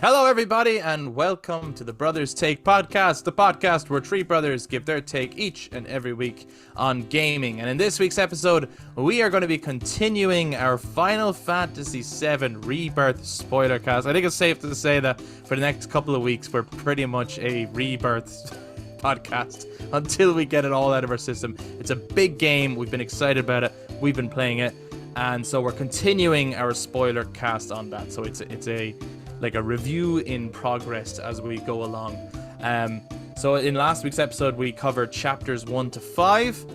Hello, everybody, and welcome to the Brothers Take podcast, the podcast where three brothers give their take each and every week on gaming. And in this week's episode, we are going to be continuing our Final Fantasy VII Rebirth Spoilercast. I think it's safe to say that for the next couple of weeks, we're pretty much a Rebirth podcast until we get it all out of our system. It's a big game. We've been excited about it. We've been playing it. And so we're continuing our spoiler cast on that. So it's a review in progress as we go along. So in last week's episode, we covered chapters 1 to 5.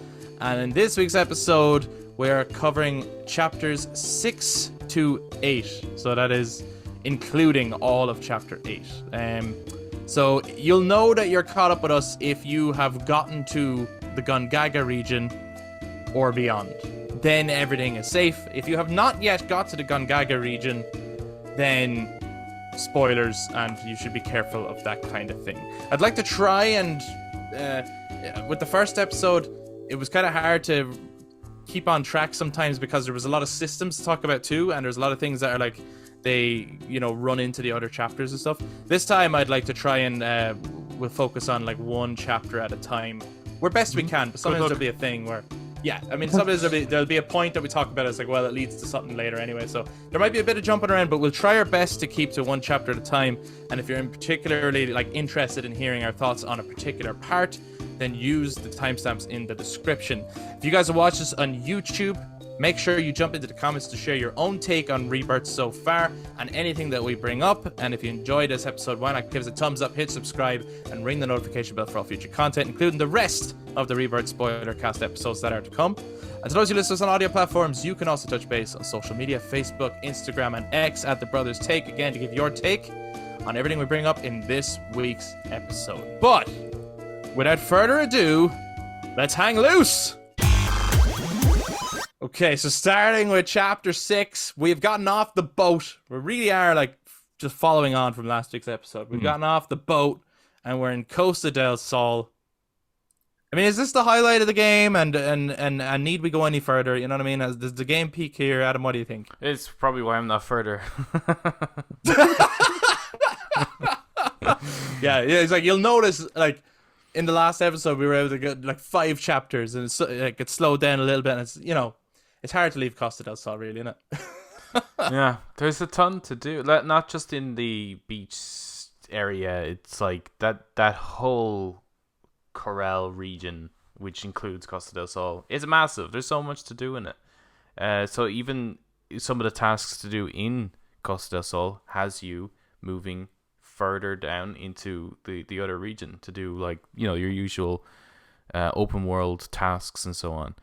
And in this week's episode, we're covering chapters 6 to 8. So that is including all of chapter 8. So you'll know that you're caught up with us if you have gotten to the Gongaga region or beyond. Then everything is safe. If you have not yet got to the Gongaga region, then spoilers, and you should be careful of that kind of thing. I'd like to try and with the first episode, it was kind of hard to keep on track sometimes because there was a lot of systems to talk about too, and there's a lot of things that are like they run into the other chapters and stuff. This time I'd like to try and we'll focus on like one chapter at a time where best we can, but sometimes there'll be a thing where sometimes there'll be a point that we talk about. It's like, well, it leads to something later anyway. So there might be a bit of jumping around, but we'll try our best to keep to one chapter at a time. And if you're particularly interested in hearing our thoughts on a particular part, then use the timestamps in the description. If you guys have watched this on YouTube, make sure you jump into the comments to share your own take on Rebirth so far and anything that we bring up. And if you enjoyed this episode, why not give us a thumbs up, hit subscribe, and ring the notification bell for all future content, including the rest of the Rebirth Spoilercast episodes that are to come. And to those who listen to us on audio platforms, you can also touch base on social media, Facebook, Instagram, and X at The Brothers Take, again, to give your take on everything we bring up in this week's episode. But without further ado, let's hang loose! Okay, so starting with chapter 6, we've gotten off the boat. We really are just following on from last week's episode. We've gotten off the boat and we're in Costa del Sol. I mean, is this the highlight of the game? And need we go any further? You know what I mean? Does the game peak here? Adam, what do you think? It's probably why I'm not further. Yeah, it's like you'll notice in the last episode we were able to get 5 chapters and it slowed down a little bit, and it's hard to leave Costa del Sol, really, isn't it? Yeah, there's a ton to do. Not just in the beach area. It's like that whole Corel region, which includes Costa del Sol, is massive. There's so much to do in it. So even some of the tasks to do in Costa del Sol has you moving further down into the other region to do your usual open world tasks and so on.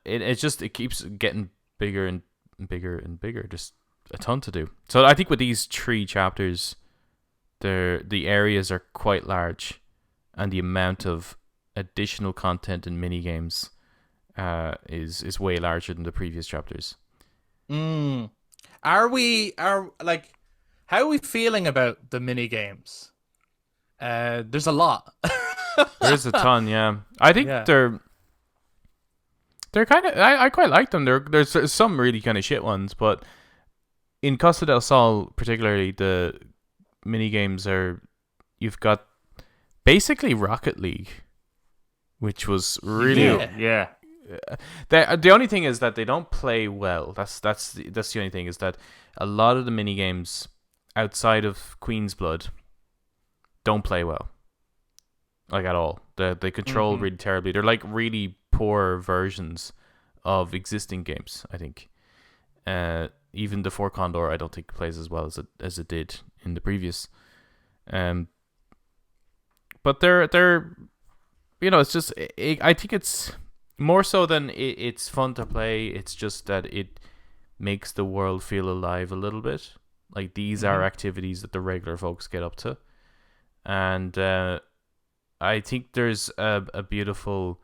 It keeps getting bigger and bigger and bigger. Just a ton to do. So I think with these 3 chapters, the areas are quite large, and the amount of additional content and mini games is way larger than the previous chapters. How are we feeling about the mini games? There's a lot. There's a ton, yeah. I think they're kind of... I quite like them. There's some really kind of shit ones, but in Costa del Sol, particularly, the mini games are... You've got basically Rocket League, which was really... Yeah. The only thing is that they don't play well. That's the only thing, is that a lot of the mini games outside of Queen's Blood don't play well, at all. They control really terribly. They're really poor versions of existing games, I think. Even the Four Condor, I don't think plays as well as it did in the previous. But they're it's just I think it's more so than it's fun to play. It's just that it makes the world feel alive a little bit. These are activities that the regular folks get up to, and I think there's a beautiful,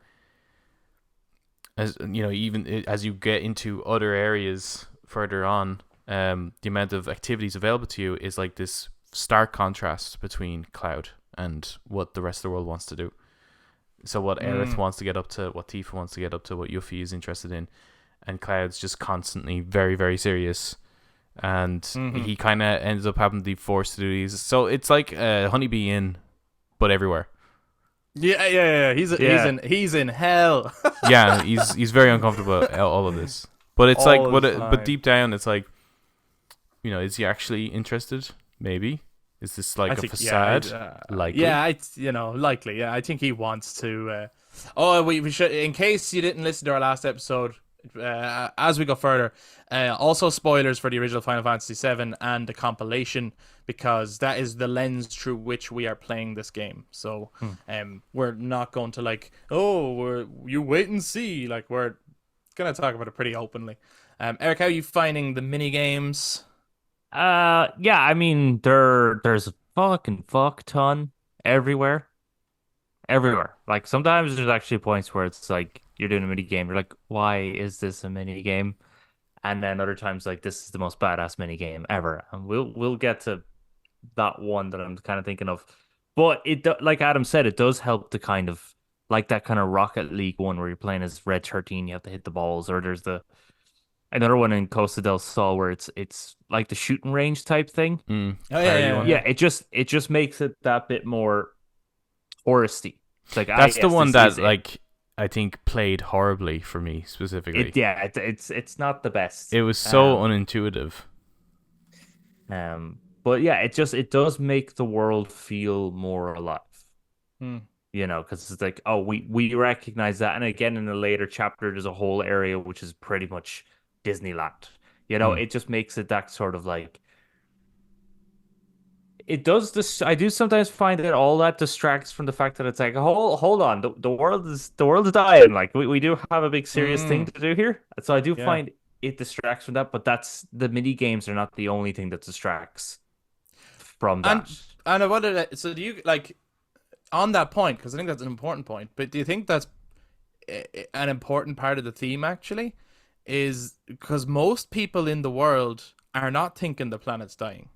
as even as you get into other areas further on, the amount of activities available to you is this stark contrast between Cloud and what the rest of the world wants to do. So what Aerith wants to get up to, what Tifa wants to get up to, what Yuffie is interested in, and Cloud's just constantly very, very serious and he kind of ends up having to be forced to do these. So it's like Honeybee Inn, but everywhere. Yeah. He's in hell. Yeah, he's very uncomfortable all of this. But it's like, but deep down, it's like, is he actually interested? Maybe. Is this like a facade? Likely. Yeah, likely. Yeah, I think he wants to. We should, in case you didn't listen to our last episode, as we go further, also spoilers for the original Final Fantasy VII and the compilation, because that is the lens through which we are playing this game. So, we're not going to you wait and see. Like, we're gonna talk about it pretty openly. Eric, how are you finding the mini games? Yeah, I mean, there's a fucking fuck ton everywhere. Everywhere. Like, sometimes there's actually points where it's like you're doing a mini game, you're like, why is this a mini game? And then other times, like, this is the most badass mini game ever. And we'll get to that one that I'm kind of thinking of. But like Adam said, it does help to kind of like that kind of Rocket League one where you're playing as Red 13, you have to hit the balls, or there's another one in Costa del Sol where it's like the shooting range type thing. Oh yeah. It just makes it that bit more touristy. It's like, that's the one that like I think played horribly for me specifically. It's not the best. It was so unintuitive. But yeah, it does make the world feel more alive. Because it's like, oh, we recognize that, and again in a later chapter, there's a whole area which is pretty much Disneyland. It just makes it that sort of like. It does this. I do sometimes find that all that distracts from the fact that it's like, hold on, the world is dying. Like we do have a big serious thing to do here. So I do find it distracts from that. But that's the mini games are not the only thing that distracts from that. And I wonder, so do you like on that point? Because I think that's an important point. But do you think that's an important part of the theme actually? Is because most people in the world are not thinking the planet's dying.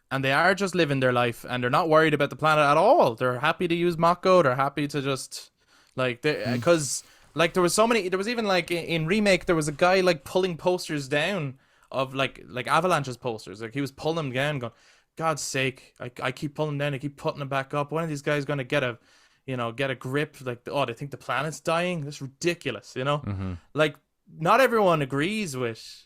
And they are just living their life, and they're not worried about the planet at all. They're happy to use Mako. They're happy to just like, because like there was even like in Remake, there was a guy like pulling posters down of like Avalanche's posters. Like he was pulling them down, going, God's sake, I keep pulling them down, I keep putting them back up. When are these guys going to get a grip? Like, they think the planet's dying? That's ridiculous, Like, not everyone agrees with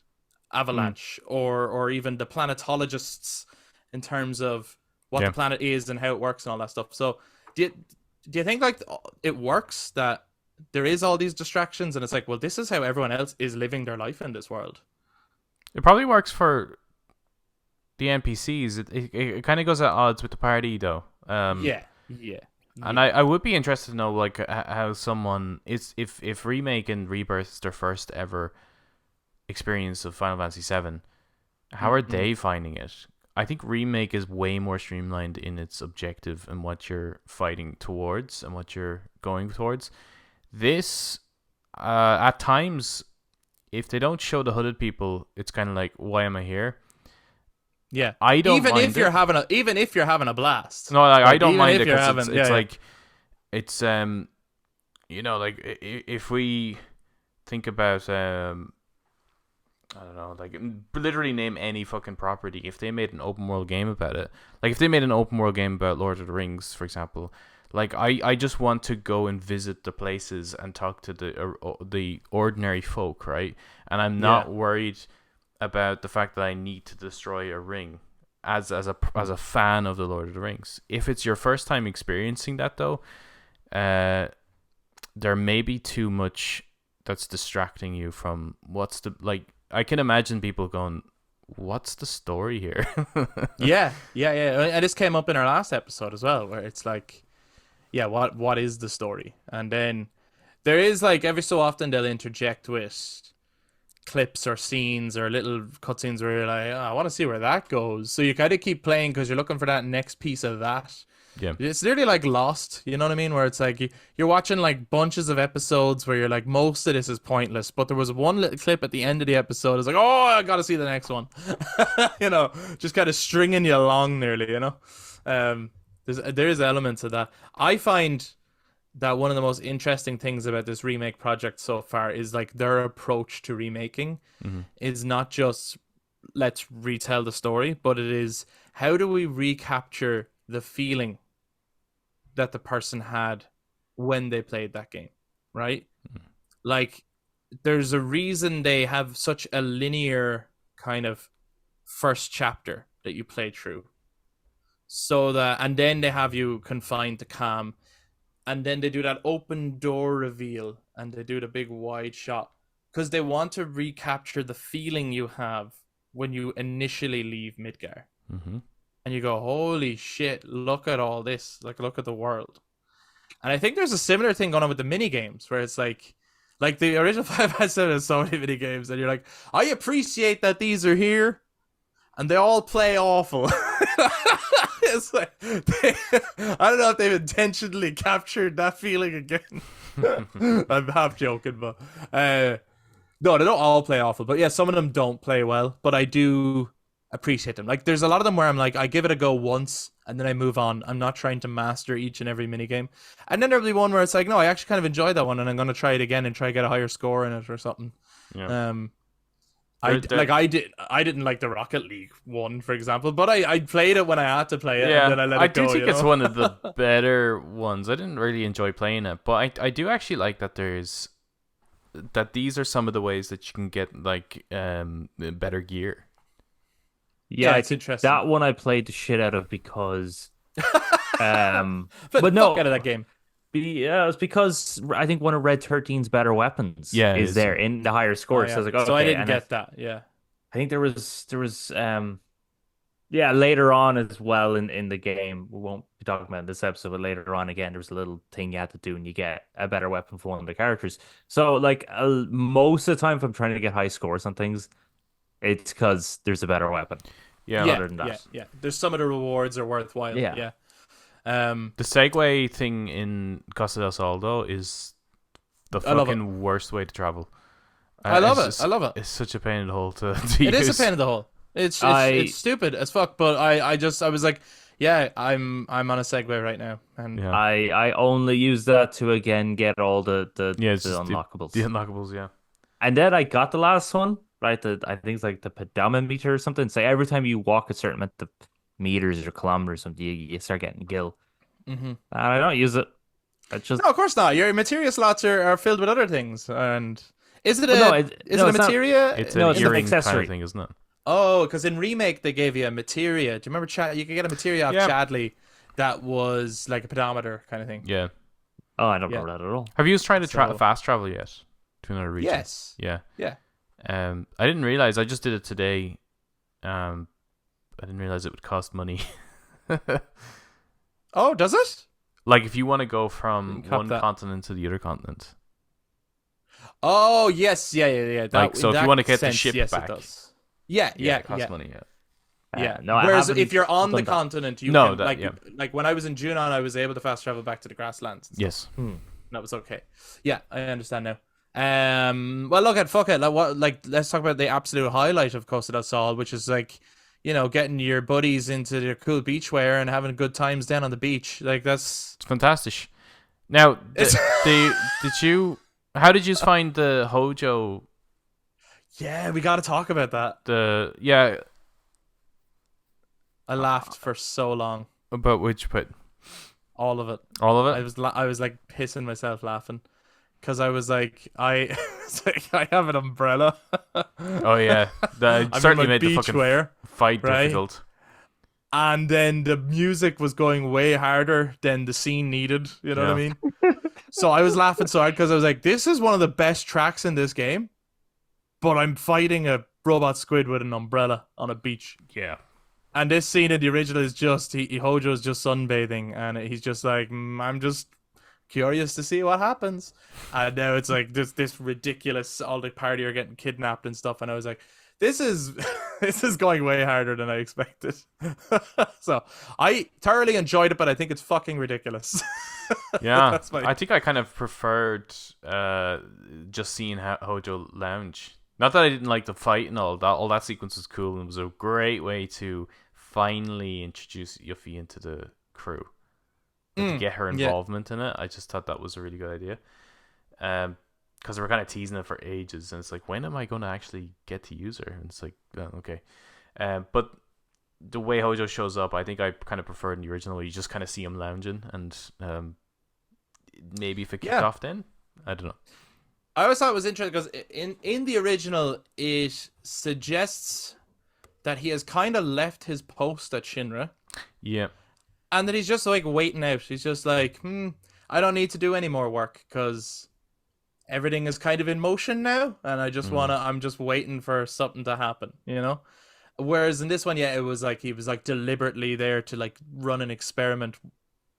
Avalanche or even the planetologists in terms of what the planet is and how it works and all that stuff. So do you think like it works that there is all these distractions and it's like, well, this is how everyone else is living their life in this world? It probably works for the NPCs. It kind of goes at odds with the party though. Yeah. And I would be interested to know like how someone is if Remake and Rebirth is their first ever experience of Final Fantasy VII. How are they finding it? I think Remake is way more streamlined in its objective and what you're fighting towards and what you're going towards. This, at times, if they don't show the hooded people, it's kind of like, why am I here? Yeah, I don't even mind if you're having a blast. No, like, I don't mind it because it's like if we think about I don't know, like literally name any fucking property. If they made an open world game about it, like if they made an open world game about Lord of the Rings, for example, like I just want to go and visit the places and talk to the ordinary folk, right? And I'm not worried about the fact that I need to destroy a ring as a fan of the Lord of the Rings. If it's your first time experiencing that though, there may be too much that's distracting you from what's the like. I can imagine people going, what's the story here? Yeah. And this came up in our last episode as well, where it's like, what is the story? And then there is like every so often they'll interject with clips or scenes or little cutscenes where you're like, I want to see where that goes. So you kind of keep playing because you're looking for that next piece of that. Yeah, it's literally like Lost, you know what I mean? Where it's like you're watching like bunches of episodes where you're like, most of this is pointless, but there was one little clip at the end of the episode. It's like, oh, I gotta see the next one. Just kind of stringing you along nearly. There is elements of that. I find that one of the most interesting things about this remake project so far is like their approach to remaking is not just let's retell the story, but it is how do we recapture the feeling that the person had when they played that game, right? Like, there's a reason they have such a linear kind of first chapter that you play through. So that, and then they have you confined to Cam, and then they do that open door reveal, and they do the big wide shot, because they want to recapture the feeling you have when you initially leave Midgar. Mm-hmm. And you go, holy shit, look at all this. Like, look at the world. And I think there's a similar thing going on with the mini games, where it's like the original 5.7 has so many mini games, and you're like, I appreciate that these are here, and they all play awful. It's like, I don't know if they've intentionally captured that feeling again. I'm half joking, but no, they don't all play awful. But yeah, some of them don't play well, but I do appreciate them. Like, there's a lot of them where I'm like, I give it a go once and then I move on. I'm not trying to master each and every minigame. And then there'll be one where it's like, no, I actually kind of enjoyed that one, and I'm going to try it again and try to get a higher score in it or something. Yeah. I didn't like the Rocket League one, for example, but I played it when I had to play it, and then I let it go. I do think it's one of the better ones. I didn't really enjoy playing it, but I do actually like that these are some of the ways that you can get like better gear. Yeah, it's interesting. That one I played the shit out of because but no, out of that game. Yeah, it's because I think one of Red 13's better weapons is there in the higher score. So I was like, okay, so I didn't get that. Yeah, I think there was later on as well in the game. We won't be talking about this episode, but later on again, there was a little thing you had to do, and you get a better weapon for one of the characters. So like most of the time, if I'm trying to get high scores on things, it's because there's a better weapon. Yeah, other than that, yeah. There's some of the rewards are worthwhile. Yeah. The Segway thing in Costa del Sol though is the fucking worst way to travel. I love it. I love it. It's such a pain in the hole to use. It is a pain in the hole. It's stupid as fuck. But I was like, yeah, I'm on a Segway right now, and I only use that to again get all the unlockables. The unlockables, yeah. And then I got the last one, right? I think it's like the pedometer or something. So every time you walk a certain amount of meters or kilometers, you start getting gil. Mm-hmm. And I don't use it. No, of course not. Your materia slots are filled with other things. And is it a materia? It's an earring kind of thing, isn't it? Oh, because in Remake they gave you a materia. Do you remember you could get a materia off Chadley that was like a pedometer kind of thing? Yeah. Oh, I don't remember that at all. Have you tried to fast travel yet to another region? Yes. Yeah. Yeah. I didn't realize. I just did it today. I didn't realize it would cost money. Oh, does it? Like if you want to go from one continent to the other continent. Oh yes, yeah. So if you want to get the ship back, it does. Yeah, it costs money. Yeah. No, whereas if you're on the continent, you can like when I was in Junon, I was able to fast travel back to the grasslands. Yes, that was okay. Yeah, I understand now. Well, look at fuck it. Let's talk about the absolute highlight of Costa del Sol, which is like, getting your buddies into their cool beachwear and having good times down on the beach. Like it's fantastic. Now, how did you find the Hojo? Yeah, we got to talk about that. I laughed for so long. About which bit? All of it. All of it? I was like pissing myself laughing. Because I was like, I have an umbrella. Oh yeah, that certainly made the fucking fight difficult. And then the music was going way harder than the scene needed. You know what I mean? So I was laughing so hard because I was like, this is one of the best tracks in this game, but I'm fighting a robot squid with an umbrella on a beach. Yeah. And this scene in the original is just Hojo's just sunbathing, and he's just like, I'm just curious to see what happens. And now it's like this ridiculous, all the party are getting kidnapped and stuff, and I was like, this is going way harder than I expected. So I thoroughly enjoyed it, but I think it's fucking ridiculous. Yeah. I think I kind of preferred just seeing Hojo lounge. Not that I didn't like the fight and all that sequence was cool, and it was a great way to finally introduce Yuffie into the crew. To get her involvement in it. I just thought that was a really good idea. because they were kind of teasing it for ages, and it's like, when am I going to actually get to use her? And it's like, okay. But the way Hojo shows up, I think I kind of preferred in the original, where you just kind of see him lounging, and maybe if it kicked off then, I don't know. I always thought it was interesting because in the original, it suggests that he has kind of left his post at Shinra. Yeah. And that he's just like waiting out. He's just like, I don't need to do any more work because everything is kind of in motion now, and I just I'm just waiting for something to happen, you know? Whereas in this one, it was like he was like deliberately there to like run an experiment,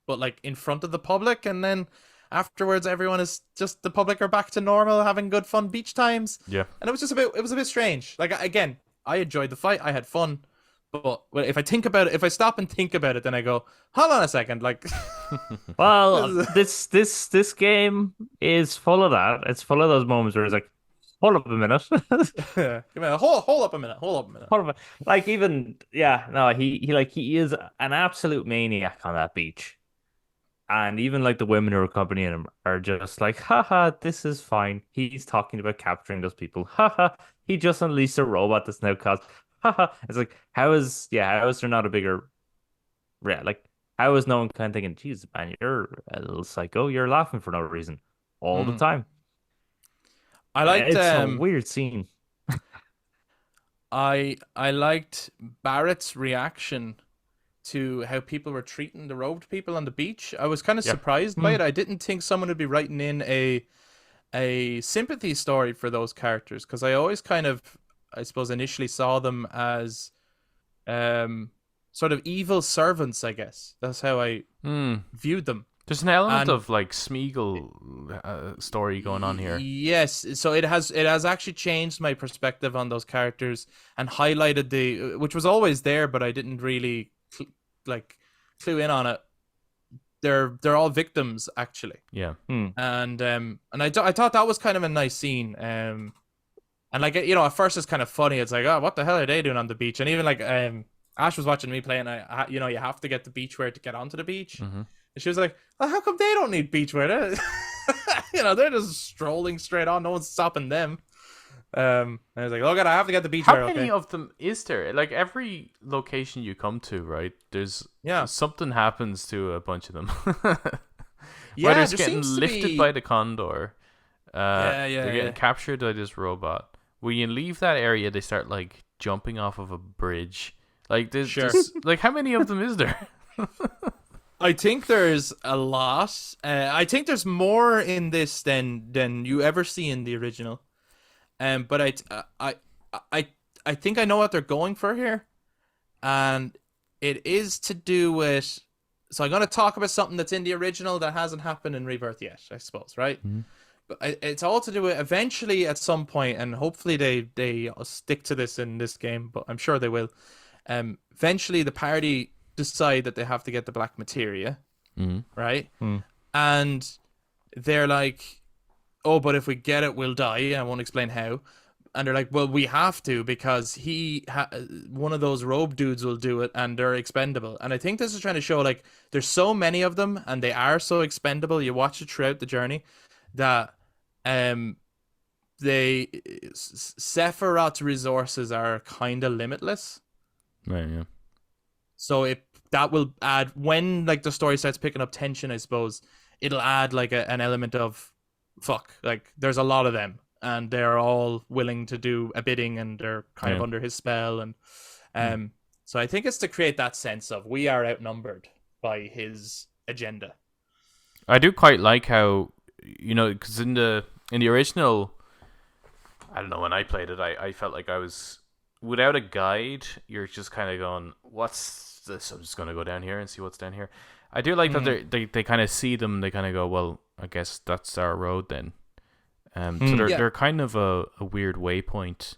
but like in front of the public, and then afterwards everyone is just, the public are back to normal, having good fun beach times. Yeah. And it was just a bit strange. Like, again, I enjoyed the fight, I had fun, but if I think about it, if I stop and think about it, then I go, hold on a second, like. Well, this game is full of that. It's full of those moments where it's like, hold up a minute. Hold up a minute. Like, even, he is an absolute maniac on that beach. And even like the women who are accompanying him are just like, haha, this is fine. He's talking about capturing those people. Haha, he just unleashed a robot that's now caused. Haha. It's like, how is there not a bigger, like, how is no one kind of thinking, Jesus, man, you're a little psycho. You're laughing for no reason all the time. I liked it's a weird scene. I liked Barrett's reaction to how people were treating the robed people on the beach. I was kind of surprised by it. I didn't think someone would be writing in a sympathy story for those characters, because I always kind of, I suppose, initially saw them as sort of evil servants, I guess. That's how I viewed them. There's an element of like Smeagol story going on here. Yes, so it has actually changed my perspective on those characters and highlighted which was always there, but I didn't really clue in on it. They're all victims, actually. Yeah. And I thought that was kind of a nice scene. And like, you know, at first it's kind of funny. It's like, oh, what the hell are they doing on the beach? And even like Ash was watching me play, and you know, you have to get the beachwear to get onto the beach. Mm-hmm. And she was like, well, how come they don't need beachwear? You know, they're just strolling straight on. No one's stopping them. And I was like, oh god, I have to get the beachwear. How many of them is there? Like, every location you come to, right? There's something happens to a bunch of them. Whether it's getting lifted by the condor, they're getting captured by this robot. When you leave that area, they start like jumping off of a bridge. Like, there's like, how many of them is there? I think there's a lot. I think there's more in this than you ever see in the original. But I think I know what they're going for here, and it is to do with. So I'm going to talk about something that's in the original that hasn't happened in Rebirth yet, I suppose, right? Mm-hmm. But it's all to do with eventually at some point, and hopefully they stick to this in this game, but I'm sure they will. Eventually, the party decide that they have to get the black materia, right? And they're like, oh, but if we get it, we'll die. I won't explain how. And they're like, well, we have to, because one of those robe dudes will do it, and they're expendable. And I think this is trying to show, like, there's so many of them, and they are so expendable. You watch it throughout the journey, that Sephiroth's resources are kind of limitless. Right, yeah. So that will add, when like the story starts picking up tension, I suppose, it'll add like an element of, fuck, like there's a lot of them, and they're all willing to do a bidding, and they're kind of under his spell, and so I think it's to create that sense of we are outnumbered by his agenda. I do quite like how, you know, because in the original, I don't know, when I played it, I felt like I was, without a guide, you're just kind of going, what's this? I'm just going to go down here and see what's down here. I do like that they kind of see them, they kind of go, well, I guess that's our road then. So they're kind of a weird waypoint,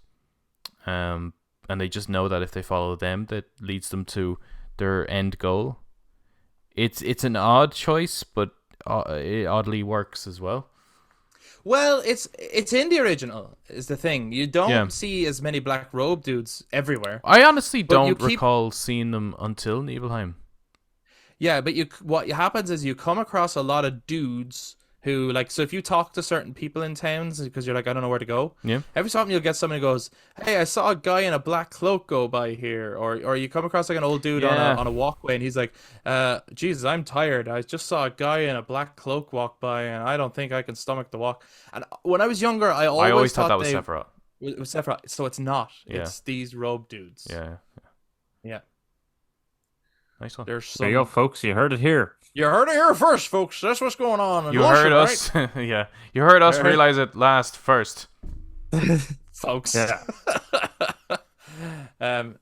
and they just know that if they follow them, that leads them to their end goal. It's an odd choice, but it oddly works as well. Well, it's in the original, is the thing. You don't see as many black robe dudes everywhere. I honestly don't recall seeing them until Nibelheim. Yeah, but what happens is you come across a lot of dudes who like, so if you talk to certain people in towns because you're like, I don't know where to go, Yeah. every so often you'll get someone who goes, hey, I saw a guy in a black cloak go by here, or you come across like an old dude Yeah. on a walkway and he's like, Jesus, I'm tired, I just saw a guy in a black cloak walk by and I don't think I can stomach the walk. And when I was younger, I I always thought that was they Sephiroth. was Sephiroth. So it's not, Yeah. it's these robe dudes. Yeah. Yeah. Nice one. There's There you go, some. folks. You heard it here. You heard it here first, folks. That's what's going on. in You Russia, heard us. Yeah. You heard us Right. realize it last first. folks. Yeah.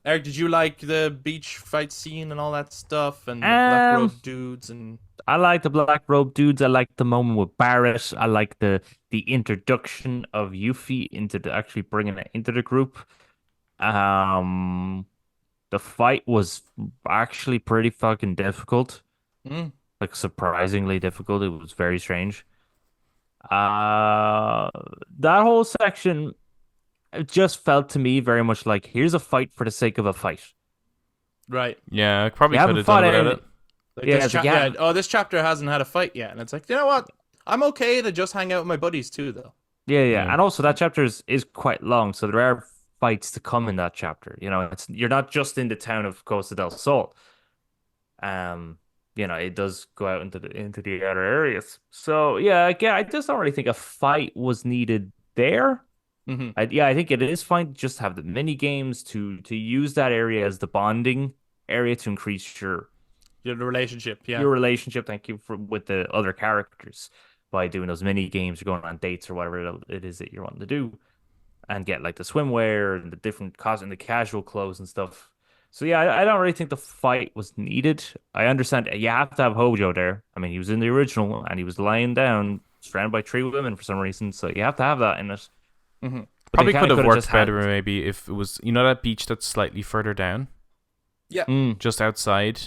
Eric, did you like the beach fight scene and all that stuff, and the black robe dudes and? I like the black robe dudes. I like the moment with Barrett. I like the introduction of Yuffie into actually bringing it into the group. The fight was actually pretty fucking difficult. Mm. Like surprisingly difficult. It was very strange. That whole section, it just felt to me very much like here's a fight for the sake of a fight. Right. Yeah, I probably You could haven't have fought done without any- it. Like Yeah, this it's like, chap- yeah. yeah. Oh, this chapter hasn't had a fight yet, and it's like, you know what? I'm okay to just hang out with my buddies too, though. Yeah. Yeah. And also that chapter is quite long, so there are fights to come in that chapter. You know, you're not just in the town of Costa del Sol. It does go out into the other areas. So yeah, again, I just don't really think a fight was needed there. Mm-hmm. I think it is fine to just have the mini games to use that area as the bonding area to increase your relationship, yeah. relationship. Thank you with the other characters by doing those mini games or going on dates or whatever it is that you're wanting to do, and get like the swimwear and the different costume, the casual clothes and stuff. So yeah, I don't really think the fight was needed. I understand you have to have Hojo there. I mean, he was in the original and he was lying down, surrounded by 3 women for some reason. So you have to have that in it. Mm-hmm. But Probably they kinda could have coulda worked just had- better maybe if it was, that beach that's slightly further down, just outside.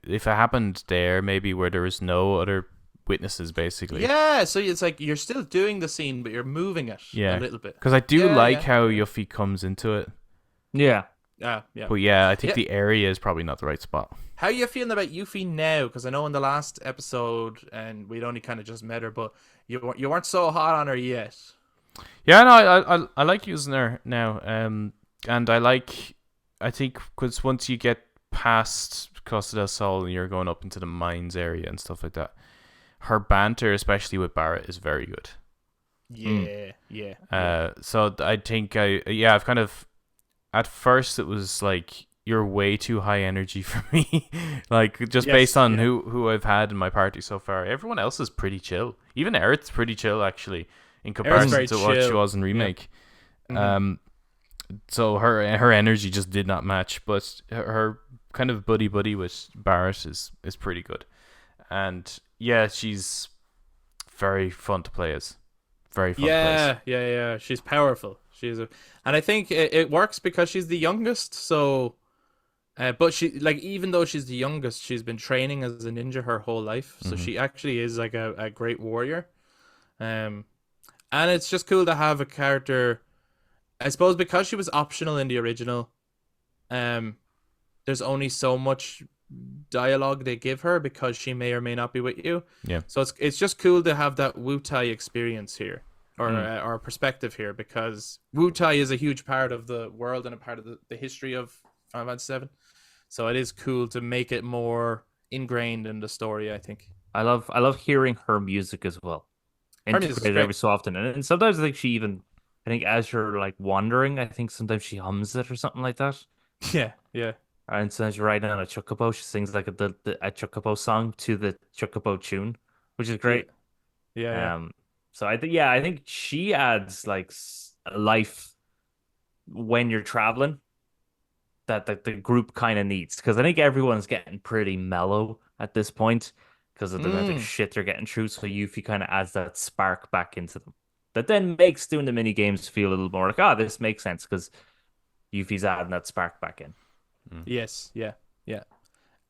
If it happened there, maybe where there was no other witnesses, basically. Yeah, so it's like you're still doing the scene, but you're moving it a little bit. Because I do Yeah, like yeah. how Yuffie comes into it. Yeah. Yeah. But yeah, I think Yeah. the area is probably not the right spot. How are you feeling about Yuffie now? Because I know in the last episode, and we'd only kind of just met her, but you weren't so hot on her yet. Yeah, no, I like using her now. And I think because once you get past Costa del Sol and you're going up into the mines area and stuff like that, her banter, especially with Barrett, is very good. Yeah. So I think I've kind of, at first it was like, you're way too high energy for me. Like, just Yes, based on yeah. who I've had in my party so far. Everyone else is pretty chill. Even Aerith's pretty chill, actually, in comparison very to what she chill. was in Remake. Mhm. So her energy just did not match, but her kind of buddy with Barrett is pretty good. And yeah, she's very fun to play as. Very fun to play as. Yeah. She's powerful. And I think it works because she's the youngest. So, but she, like, even though she's the youngest, she's been training as a ninja her whole life. So she actually is like a great warrior. And it's just cool to have a character, I suppose, because she was optional in the original. There's only so much dialogue they give her because she may or may not be with you. Yeah. So it's just cool to have that Wu-Tai experience here, or perspective here, because Wu-Tai is a huge part of the world and a part of the history of Final Fantasy VII. So it is cool to make it more ingrained in the story, I think. I love hearing her music as well. Her music's Integrated great. every so often. And sometimes I think as you're like wandering, I think sometimes she hums it or something like that. Yeah. And sometimes you're riding on a chocobo, she sings like a chocobo song to the chocobo tune, which is great. Yeah. So I think she adds like life when you're traveling that the group kind of needs, because I think everyone's getting pretty mellow at this point because of the amount of shit they're getting through. So Yuffie kind of adds that spark back into them, that then makes doing the mini games feel a little more like, this makes sense because Yuffie's adding that spark back in. Yes, yeah.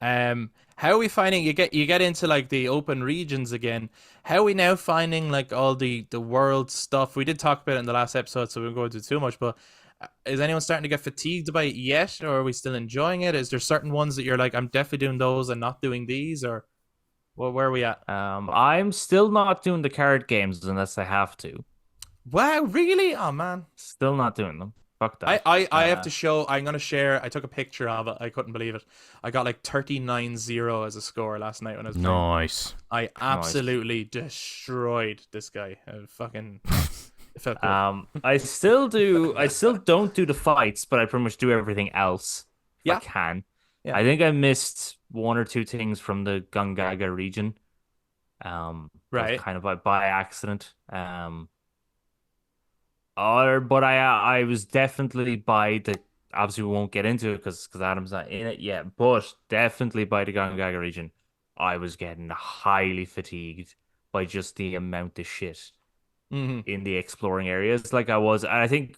How are we finding, you get into like the open regions again? How are we now finding like all the world stuff? We did talk about it in the last episode, so we won't go into too much, but is anyone starting to get fatigued by it yet, or are we still enjoying it? Is there certain ones that you're like, I'm definitely doing those and not doing these, or? Well, where are we at? I'm still not doing the card games unless I have to. Wow, really? Oh man. Still not doing them. Fuck I, that. I, I have to show. I'm gonna share. I took a picture of it. I couldn't believe it. I got like 39-0 as a score last night when I was playing. Nice. I Nice. absolutely destroyed this guy. Fucking. It felt good. I still do. I still don't do the fights, but I pretty much do everything else if I Yeah, can. yeah. I think I missed one or two things from the Gongaga region. That was Right. kind of by accident. Or but I was definitely by the obviously we won't get into it because Adam's not in it yet, but definitely by the Gongaga region, I was getting highly fatigued by just the amount of shit Hmm. in the exploring areas. Like I was, and I think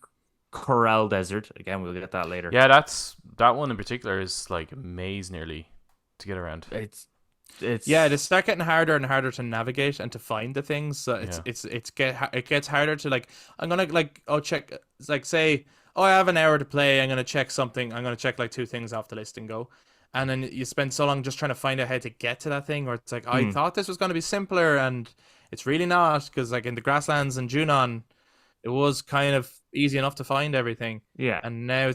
Corel Desert again. We'll get that later. Yeah, that one in particular is like a maze nearly to get around. It's Yeah, they start getting harder and harder to navigate and to find the things. So Yeah. it gets harder to like. I'm gonna like check. It's like say I have an hour to play. I'm gonna check something. I'm gonna check like two things off the list and go. And then you spend so long just trying to find out how to get to that thing, or it's like I mm, thought this was gonna be simpler and it's really not because like in the grasslands and Junon, it was kind of easy enough to find everything. yeah, And now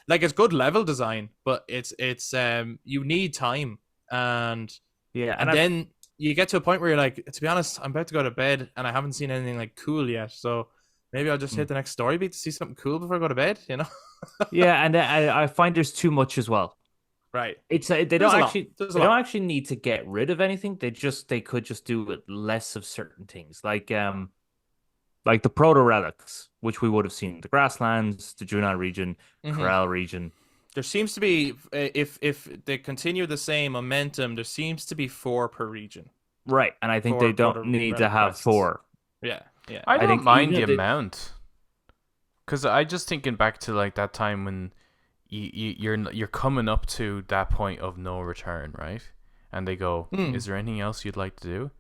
like it's good level design, but it's you need time and. yeah, and And then you get to a point where you're like, to be honest, I'm about to go to bed and I haven't seen anything like cool yet. So maybe I'll just mm, hit the next story beat to see something cool before I go to bed, you know? yeah, and I find there's too much as well. Right. It's There's a lot. There's a they don't lot. actually need to get rid of anything. They could just do with less of certain things, like the proto relics, which we would have seen in the grasslands, the Junon region, Hmm. Corel region. There seems to be, if they continue the same momentum, there seems to be 4 per region. Right, and I think 4 they don't proto need to relic have quests. four. Yeah. Yeah. I I don't think mind even the if they, amount, because I just thinking back to like that time when you're coming up to that point of no return, right? And they go, Hmm. "Is there anything else you'd like to do?"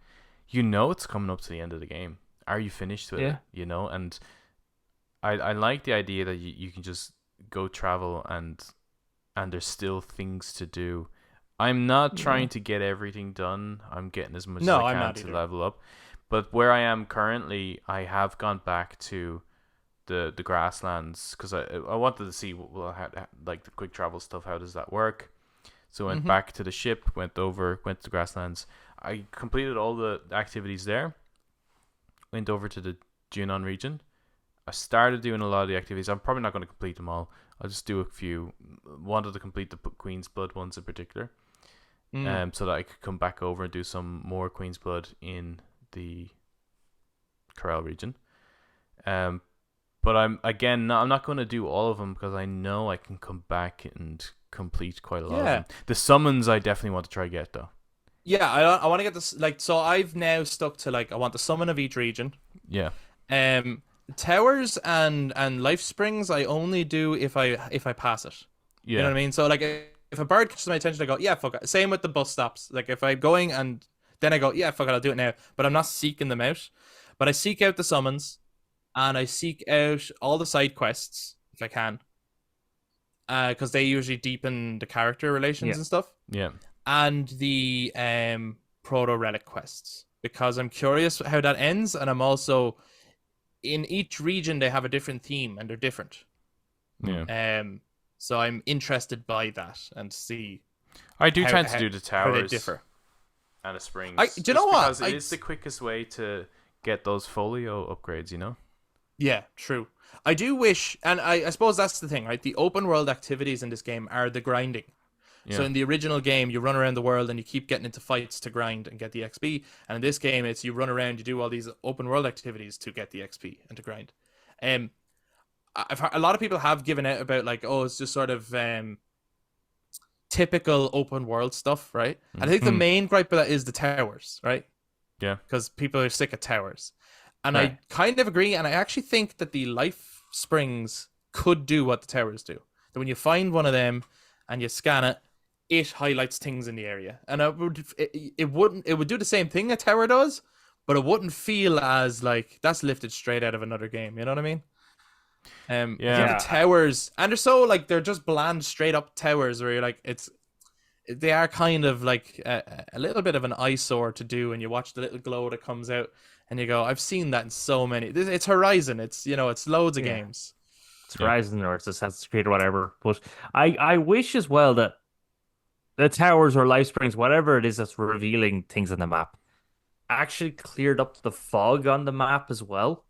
You know it's coming up to the end of the game. Are you finished with it? yeah, You know, and I like the idea that you can just go travel and there's still things to do. I'm not yeah, trying to get everything done. I'm getting as much as No, I I'm can not to either. level up. But where I am currently, I have gone back to the grasslands because I wanted to see well how, like the quick travel stuff. How does that work? So I went Hmm. back to the ship, went to the grasslands. I completed all the activities there. Went over to the Junon region. I started doing a lot of the activities. I'm probably not going to complete them all. I'll just do a few. Wanted to complete the Queen's Blood ones in particular, Mm. so that I could come back over and do some more Queen's Blood in the Corel region. Um, but I'm not going to do all of them because I know I can come back and complete quite a lot of Yeah. them. The summons I definitely want to try get though. Yeah, I want to get this like so I've now stuck to like I want the summon of each region. Yeah, Towers and life springs I only do if I pass it. You know yeah, what I mean? So like if a bird catches my attention, I go, yeah, fuck it. Same with the bus stops. Like if I'm going and then I go, yeah, fuck it, I'll do it now. But I'm not seeking them out. But I seek out the summons and I seek out all the side quests if I can, because they usually deepen the character relations yeah, and stuff, yeah, and the proto relic quests because I'm curious how that ends, and I'm also in each region they have a different theme and they're different. yeah. So I'm interested by that and see I do how tend to do the how they towers differ. and the springs. Do you know what? Because it is the quickest way to get those folio upgrades. You know. Yeah, true. I do wish, and I suppose that's the thing, right? The open world activities in this game are the grinding. So Yeah. in the original game, you run around the world and you keep getting into fights to grind and get the XP. And in this game, it's you run around, you do all these open world activities to get the XP and to grind. Um, I've heard, a lot of people have given out about like, oh, it's just sort of typical open world stuff, right? And I think the Mm. main gripe of that is the towers, right? Yeah. Because people are sick of towers. And Right. I kind of agree, and I actually think that the life springs could do what the towers do. That when you find one of them and you scan it, it highlights things in the area, and it would do the same thing a tower does, but it wouldn't feel as like that's lifted straight out of another game. You know what I mean? I think Yeah. the towers, and they're so like they're just bland, straight up towers where you're like, it's they are kind of like a little bit of an eyesore to do, and you watch the little glow that comes out, and you go, I've seen that in so many. It's Horizon. It's it's loads of Yeah. games. It's Horizon or it's Assassin's Creed or whatever. But I wish as well that the towers or life springs, whatever it is that's revealing things on the map, actually cleared up the fog on the map as well.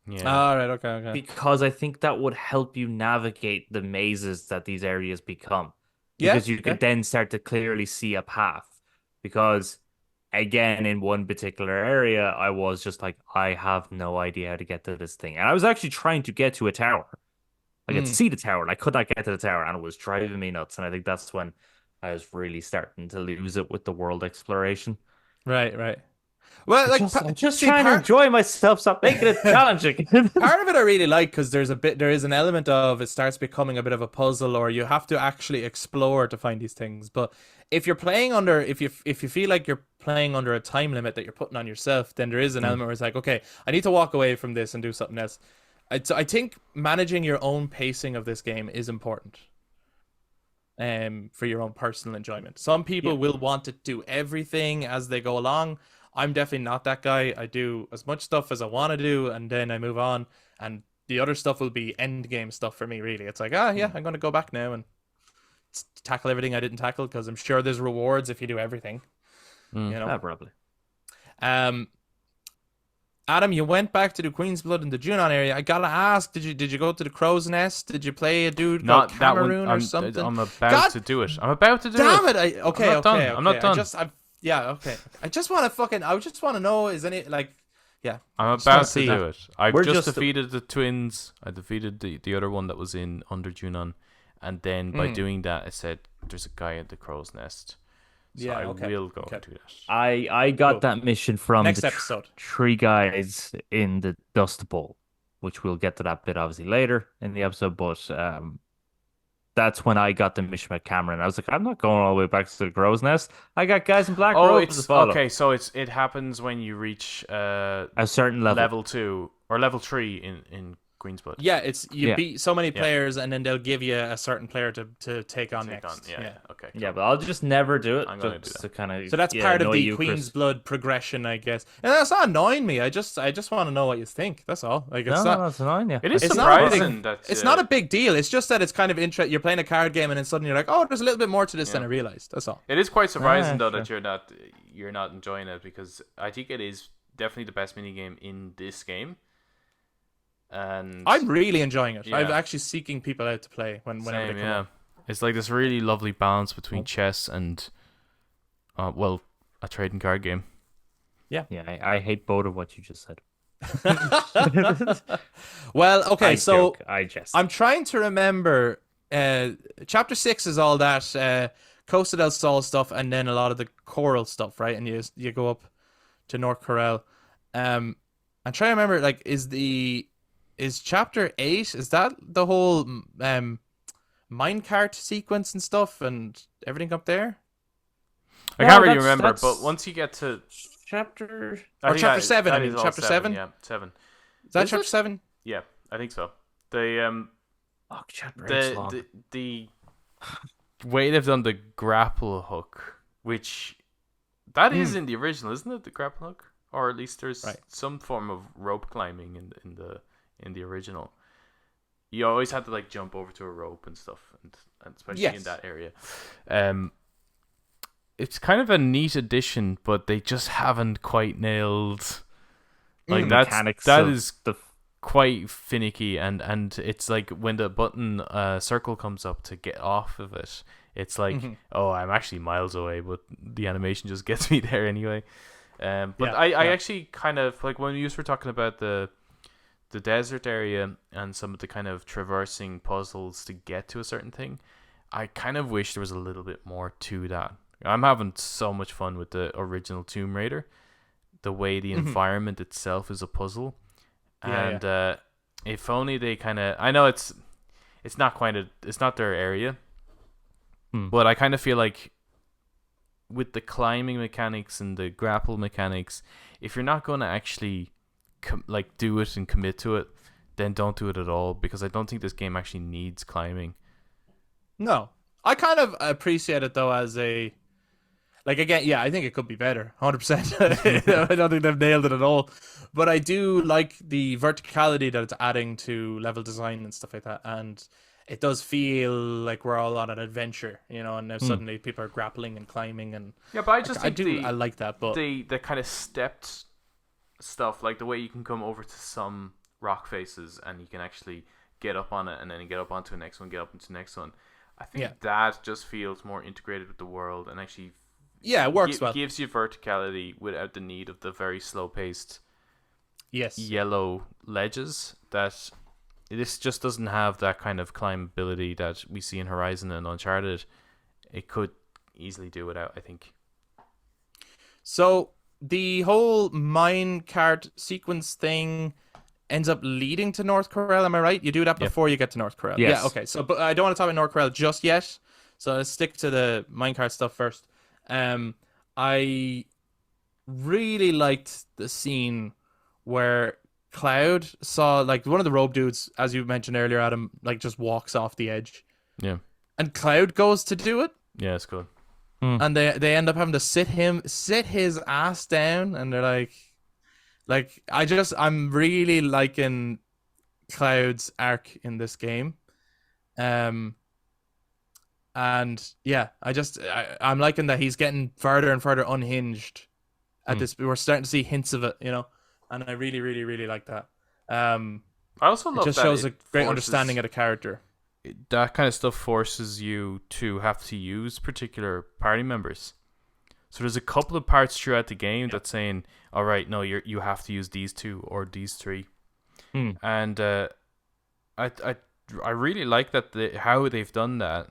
Yeah. All right. Okay. Okay. Because I think that would help you navigate the mazes that these areas become. Yeah. Because you could then start to clearly see a path. Because again, in one particular area, I was just like, I have no idea how to get to this thing. And I was actually trying to get to a tower. I could see the tower, and I could not get to the tower, and it was driving me nuts. And I think that's when I was really starting to lose it with the world exploration. Right. Right. Well, I'm just trying to enjoy myself. Stop making it challenging. part of it I really like because there is an element of it starts becoming a bit of a puzzle, or you have to actually explore to find these things. But if you're playing under, if you feel like you're playing under a time limit that you're putting on yourself, then there is an element where it's like, okay, I need to walk away from this and do something else. I think managing your own pacing of this game is important. For your own personal enjoyment. Some people will want to do everything as they go along. I'm definitely not that guy. I do as much stuff as I want to do, and then I move on. And the other stuff will be end game stuff for me, really. It's like, I'm going to go back now and tackle everything I didn't tackle, because I'm sure there's rewards if you do everything. Probably. Adam, you went back to the Queen's Blood in the Junon area. I gotta ask, did you go to the Crow's Nest? Did you play a dude called Cameroon or something? I'm about to do it. I'm about to do damn it. Damn it! I'm not done. Okay. I just want to know, is any I'm about to do it. I've just defeated the twins. I defeated the other one that was in under Junon, and then by doing that, I said there's a guy at the Crow's Nest. So I will go do that. I got that mission from next the episode. Three guys in the Dust Bowl, which we'll get to that bit obviously later in the episode. But that's when I got the mission with Cameron. I was like, I'm not going all the way back to the Crow's Nest. I got guys in black robes to follow. Okay, so it happens when you reach a certain level 2 or level 3 in Queen's Blood. Yeah, it's beat so many players, and then they'll give you a certain player to take on next. Okay. Cool. Yeah, but I'll just never do it. I'm gonna do that. So that's part of the Queen's Blood progression, I guess. And that's not annoying me. I just want to know what you think. That's all. Like it's not. That's annoying. Yeah, it is surprising that it's not a big deal. It's just that it's kind of interesting. You're playing a card game, and then suddenly you're like, oh, there's a little bit more to this than I realized. That's all. It is quite surprising though that you're not enjoying it, because I think it is definitely the best minigame in this game. And I'm really enjoying it. I'm actually seeking people out to play whenever they come up. It's like this really lovely balance between chess and, a trading card game. Yeah. I hate both of what you just said. Well, okay, I'm trying to remember. Chapter 6 is all that Costa del Sol stuff, and then a lot of the Corel stuff, right? And you go up to North Corel. I'm trying to remember. Like, is chapter 8, is that the whole minecart sequence and stuff and everything up there? I can't really remember, but once you get to chapter 7, I mean, chapter 7? Yeah, 7. Is that chapter 7? Yeah, I think so. Chapter 8's long. The way they've done the grapple hook, which that is in the original, isn't it? The grapple hook, or at least there's some form of rope climbing in the original. You always had to like jump over to a rope and stuff, and especially in that area. It's kind of a neat addition, but they just haven't quite nailed like that is quite finicky, and it's like when the button circle comes up to get off of it, it's like I'm actually miles away, but the animation just gets me there anyway. I actually kind of like when you were talking about the desert area and some of the kind of traversing puzzles to get to a certain thing, I kind of wish there was a little bit more to that. I'm having so much fun with the original Tomb Raider, the way the environment itself is a puzzle, and if only they kind of, I know it's not it's not their area, but I kind of feel like with the climbing mechanics and the grapple mechanics, if you're not going to actually do it and commit to it, then don't do it at all, because I don't think this game actually needs climbing. No, I kind of appreciate it though as a like again, yeah, I think it could be better, 100%. I don't think they've nailed it at all, but I do like the verticality that it's adding to level design and stuff like that, and it does feel like we're all on an adventure, you know. And now Hmm. suddenly people are grappling and climbing, and Yeah, but I just I think do I like that, but the kind of stepped stuff, like the way you can come over to some rock faces and you can actually get up on it and then get up onto the next one, get up into the next one. I think Yeah. that just feels more integrated with the world and actually yeah, it works well. gives you verticality without the need of the very slow paced Yes. yellow ledges that this just doesn't have that kind of climbability that we see in Horizon and Uncharted. It could easily do without, I think. So the whole mine cart sequence thing ends up leading to North Corel. Am I right? You do that Yeah. before you get to North Corel. Yes. Yeah. Okay. So, but I don't want to talk about North Corel just yet. So let's stick to the minecart stuff first. I really liked the scene where Cloud saw like one of the robe dudes, as you mentioned earlier, Adam, like just walks off the edge, Yeah. and Cloud goes to do it, Yeah, it's good. and they end up having to sit his ass down, and they're like I'm really liking Cloud's arc in this game. Um and yeah, I'm liking that he's getting further and further unhinged at this. We're starting to see hints of it, you know, and I really, really, really like that. I also It love just that shows it a great forces- understanding of the character. that kind of stuff forces you to have to use particular party members. So there's a couple of parts throughout the game that's saying, "All right, no, you have to use these two or these three," Hmm. and I really like that how they've done that,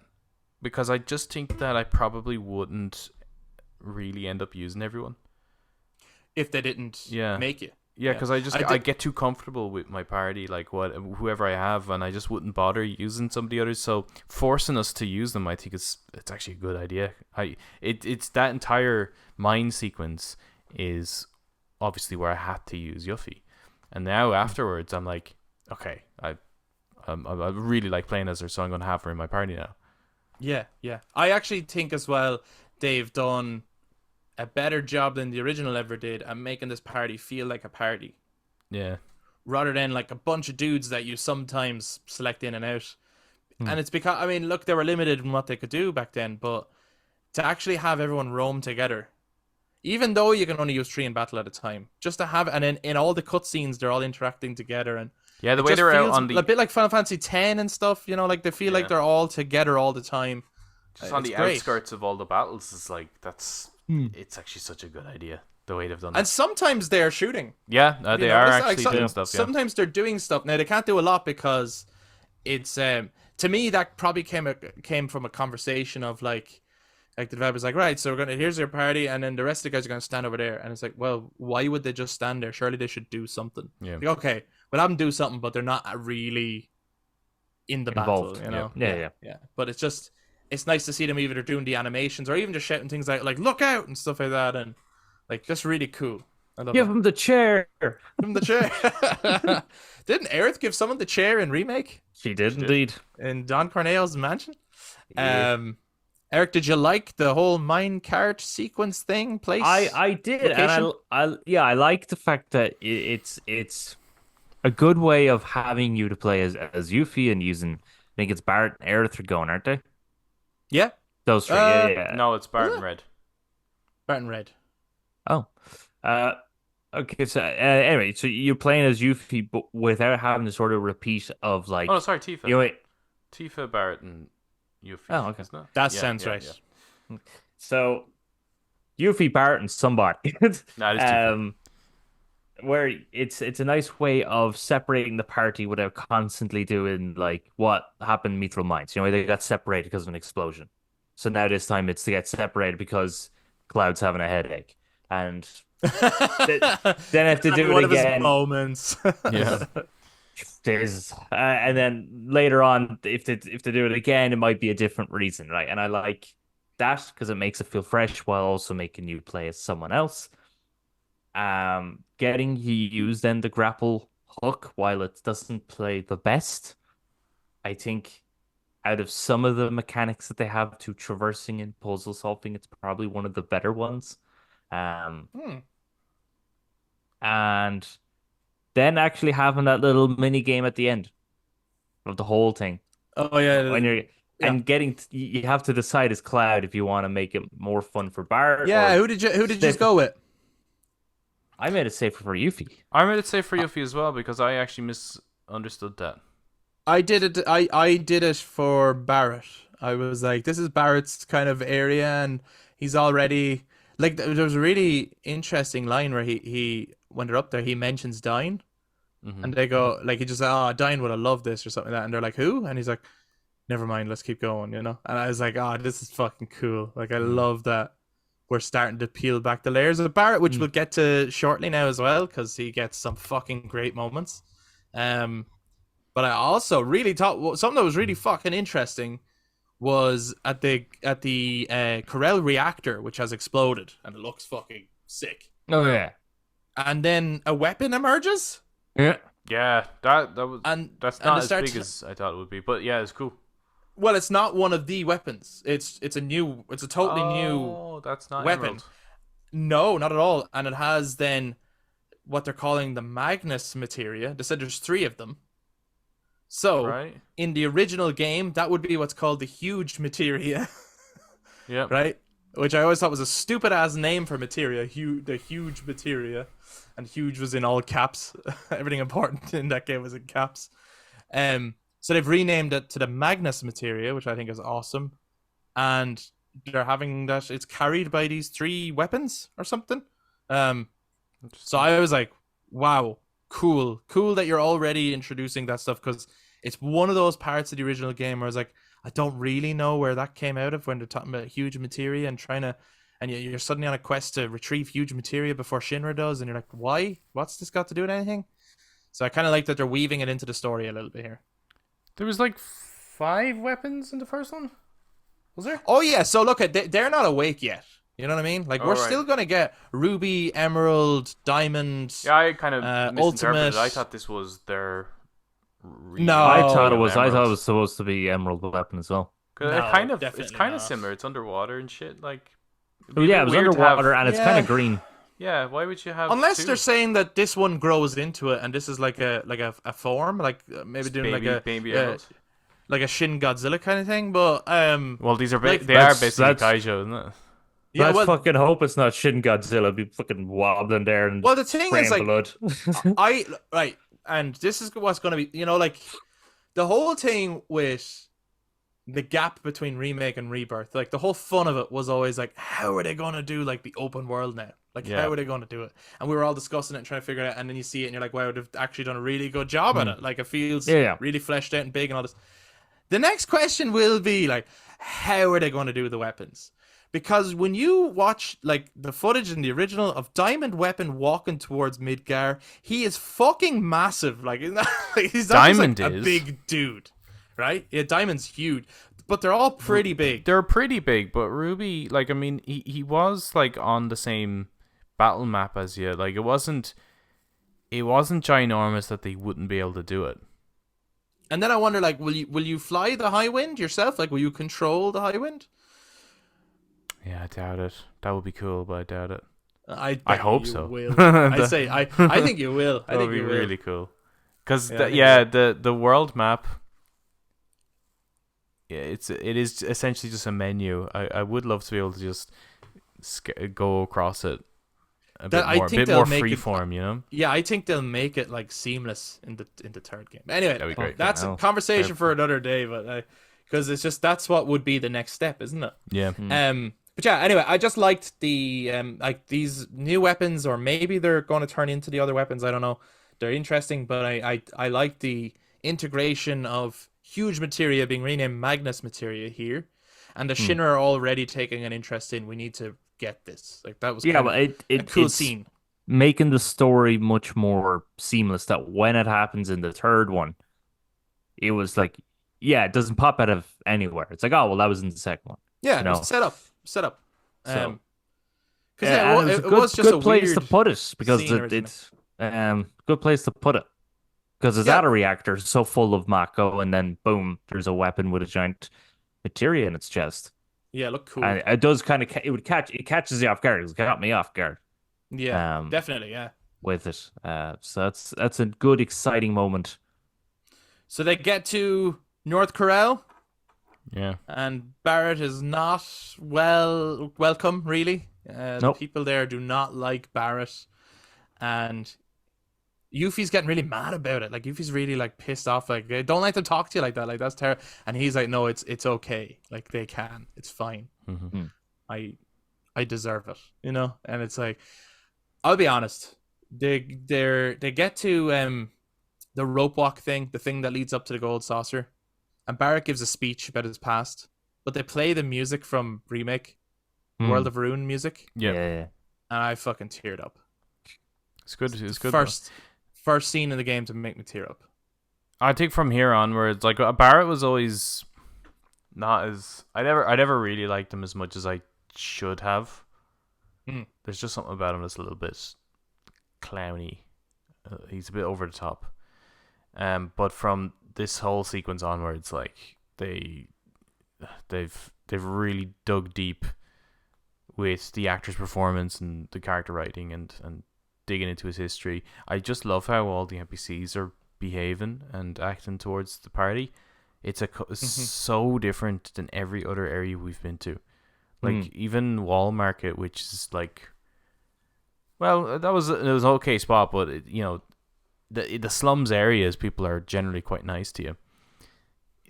because I just think that I probably wouldn't really end up using everyone. If they didn't Yeah. make you, Yeah, Yeah. because I I get too comfortable with my party, like whoever I have, and I just wouldn't bother using some of the others. So forcing us to use them, I think it's actually a good idea. It's that entire mine sequence is obviously where I had to use Yuffie, and now afterwards I'm like, okay, I really like playing as her, so I'm gonna have her in my party now. yeah. I actually think as well they've done a better job than the original ever did at making this party feel like a party, Yeah, rather than like a bunch of dudes that you sometimes select in and out. Hmm. And it's because, I mean, look, they were limited in what they could do back then, but to actually have everyone roam together, even though you can only use 3 in battle at a time, just to have, and in all the cutscenes, they're all interacting together, and yeah. The it way just they're out feels on the a bit like Final Fantasy X and stuff, you know, like they feel like Yeah. they're all together all the time. just on It's the great. outskirts of all the battles is like Hmm. it's actually such a good idea the way they've done And it. sometimes they're shooting. Yeah, You they know, are it's like actually doing stuff. Yeah. sometimes they're doing stuff. Now they can't do a lot because it's to me that probably came from a conversation of like the developers like, right, so here's your party, and then the rest of the guys are gonna stand over there, and it's like, well, why would they just stand there? Surely they should do something. Yeah. Like, okay, well, have them do something, but they're not really in the Involved. battle, you know. Yeah. But it's nice to see them either doing the animations or even just shouting things like look out and stuff like that, and like just really cool. I love Give that. him the chair. Give him the chair. Didn't Aerith give someone the chair in remake She did indeed. in Don Corneo's mansion? Yeah. Eric, did you like the whole mine cart sequence thing? Place? I did, location? and I like the fact that it's a good way of having you to play as Yuffie and using. I think it's Barrett and Aerith are going, aren't they? Yeah, Those three. Uh, Yeah. No, it's Barton it? Red. Barton Red. Oh. Uh. Okay. So anyway, so you're playing as Yuffie, but without having the sort of repeat of like. Oh, sorry, Tifa. You know, Tifa, Barrett, and Yuffie. Oh, okay. Isn't it? That Yeah, sounds yeah, right. yeah. so Yuffie, Barrett, and somebody. Nah, it is Tifa. Where it's a nice way of separating the party without constantly doing like what happened in Mithril Mines. You know, they got separated because of an explosion. So now this time it's to get separated because Cloud's having a headache. And then have to do One it of his again. moments. Yeah. There's and then later on, if they do it again, it might be a different reason, right? And I like that because it makes it feel fresh while also making you play as someone else. Getting you use then the grapple hook while it doesn't play the best, I think out of some of the mechanics that they have to traversing and puzzle solving, it's probably one of the better ones. Um, Hmm. and then actually having that little mini game at the end of the whole thing Oh yeah, when you're yeah, and getting you have to decide as Cloud if you want to make it more fun for Barrett yeah. or Who did you just safer. go with? I made it safer for Yuffie. I made it say for Yuffie as well because I actually misunderstood that. I did it. I did it for Barrett. I was like, this is Barrett's kind of area, and he's already like. There was a really interesting line where he when they're up there, he mentions Dine, Mm-hmm. and they go like he just oh Dine would have loved this or something like that, and they're like who? And he's like, never mind, let's keep going, you know. And I was like, oh, this is fucking cool. Like I love that we're starting to peel back the layers of Barrett, which we'll get to shortly now as well, because he gets some fucking great moments. But I also really thought something that was really fucking interesting was at the Corel reactor, which has exploded and it looks fucking sick. Oh yeah. And then a weapon emerges, Yeah. Yeah, that's and not and it as starts big as I thought it would be, but yeah, it's cool. well, it's not one of the weapons. It's a totally new Oh, that's not weapon. Emerald. No, not at all. And it has then what they're calling the Magnus materia. They said there's 3 of them. So Right? in the original game, that would be what's called the huge materia, Yeah. right? Which I always thought was a stupid ass name for materia. The huge materia, and huge was in all caps. Everything important in that game was in caps. So they've renamed it to the Magnus materia, which I think is awesome. And they're having that it's carried by these 3 weapons or something. So I was like, wow, cool that you're already introducing that stuff, because it's one of those parts of the original game where I was like, I don't really know where that came out of when they're talking about huge materia and you're suddenly on a quest to retrieve huge materia before Shinra does, and you're like, why? What's this got to do with anything? So I kind of like that they're weaving it into the story a little bit here. There was like 5 weapons in the first one. Was there? Oh yeah, so look, they're not awake yet. You know what I mean? Like, we're right. still gonna get ruby, emerald, diamond. Yeah, I kind of misinterpreted. Ultimate. I thought this was their. No. I Oh, thought it of was. I thought it Emeralds. was supposed to be Emerald weapon as well. 'Cause No, it's definitely kind of not. similar. It's underwater and shit. Like, it'd Oh be a yeah, bit it was weird to have- underwater and it's kind Yeah. of green. Yeah, why would you have? Unless 2? they're saying that this one grows into it, and this is like a form, like maybe Just doing baby emerald. like a Shin Godzilla kind of thing. But Well, these are like, they are that's- basically that's- kaiju, isn't it? yeah, Let's well, fucking hope it's not Shin Godzilla be fucking wobbling there and well, the thing is, spraying like, blood. right, and this is what's gonna be, like the whole thing with the gap between remake and rebirth, like the whole fun of it was always like, how are they gonna do like the open world now? Like, Yeah. how are they gonna do it? And we were all discussing it and trying to figure it out, and then you see it and you're like, wow, they've actually done a really good job at it. Like, it feels Yeah. really fleshed out and big and all this. The next question will be like, how are they going to do the weapons? Because when you watch like the footage in the original of Diamond Weapon walking towards Midgar, he is fucking massive. Like, he's not Diamond just like a is. big dude, right? Yeah, Diamond's huge, but they're all pretty big. They're pretty big, but Ruby, like, I mean, he was like on the same battle map as you. Like, it wasn't ginormous that they wouldn't be able to do it. And then I wonder, like, will you fly the high wind yourself? Like, will you control the high wind? Yeah, I doubt it. That would be cool, but I doubt it. I I hope you so. Will. I say I think you will. I That think would be you will. really cool. Because Yeah, I think the world map. Yeah, it is essentially just a menu. I would love to be able to just go across it a bit I more, think bit more they'll make it- freeform, you know. Yeah, I think they'll make it like seamless in the third game. Anyway, That'd be great. that's a Hell. conversation for another day. But because it's just that's what would be the next step, isn't it? Yeah. But yeah, anyway, I just liked the like these new weapons, or maybe they're going to turn into the other weapons. I don't know. They're interesting, but I like the integration of huge materia being renamed Magnus materia here, and the Shinra are already taking an interest in. We need to get this. Like, that was Yeah, kind but of a cool it's scene. making the story much more seamless that when it happens in the third one, it was like, yeah, it doesn't pop out of anywhere. It's like, oh, well, that was in the second one. Yeah, you know. set up. So, Because yeah, and it it was a was just a good place weird to put it because scene it's good place to put it. Because it's Yeah. at a reactor so full of Mako, and then boom, there's a weapon with a giant materia in its chest. Yeah, look cool. And it does kind of it catches you off guard. It got me off guard. Yeah, definitely, yeah. With it. So that's a good, exciting moment. So they get to North Corel, Yeah. and Barrett is not welcome, really. The Nope. people there do not like Barrett, and Yuffie's getting really mad about it. Like, Yuffie's really, like, pissed off. Like, they don't like to talk to you like that. Like, that's terrible. And he's like, no, it's okay. Like, they can. It's fine. Mm-hmm. I deserve it, you know? And it's like, I'll be honest. They get to the rope walk thing, the thing that leads up to the gold saucer, and Barrett gives a speech about his past, but they play the music from Remake, World of Ruin music, Yeah. Yeah. and I fucking teared up. It's good. It's good. First scene in the game to make me tear up. I think from here onwards, like Barrett was always not as I never really liked him as much as I should have. There's just something about him that's a little bit clowny. He's a bit over the top. But from this whole sequence onwards, like they've really dug deep with the actor's performance and the character writing and digging into his history. I just love how all the NPCs are behaving and acting towards the party. It's so different than every other area we've been to. Like even Wall Market, which is like, well, it was an okay spot, but the slums areas, people are generally quite nice to you.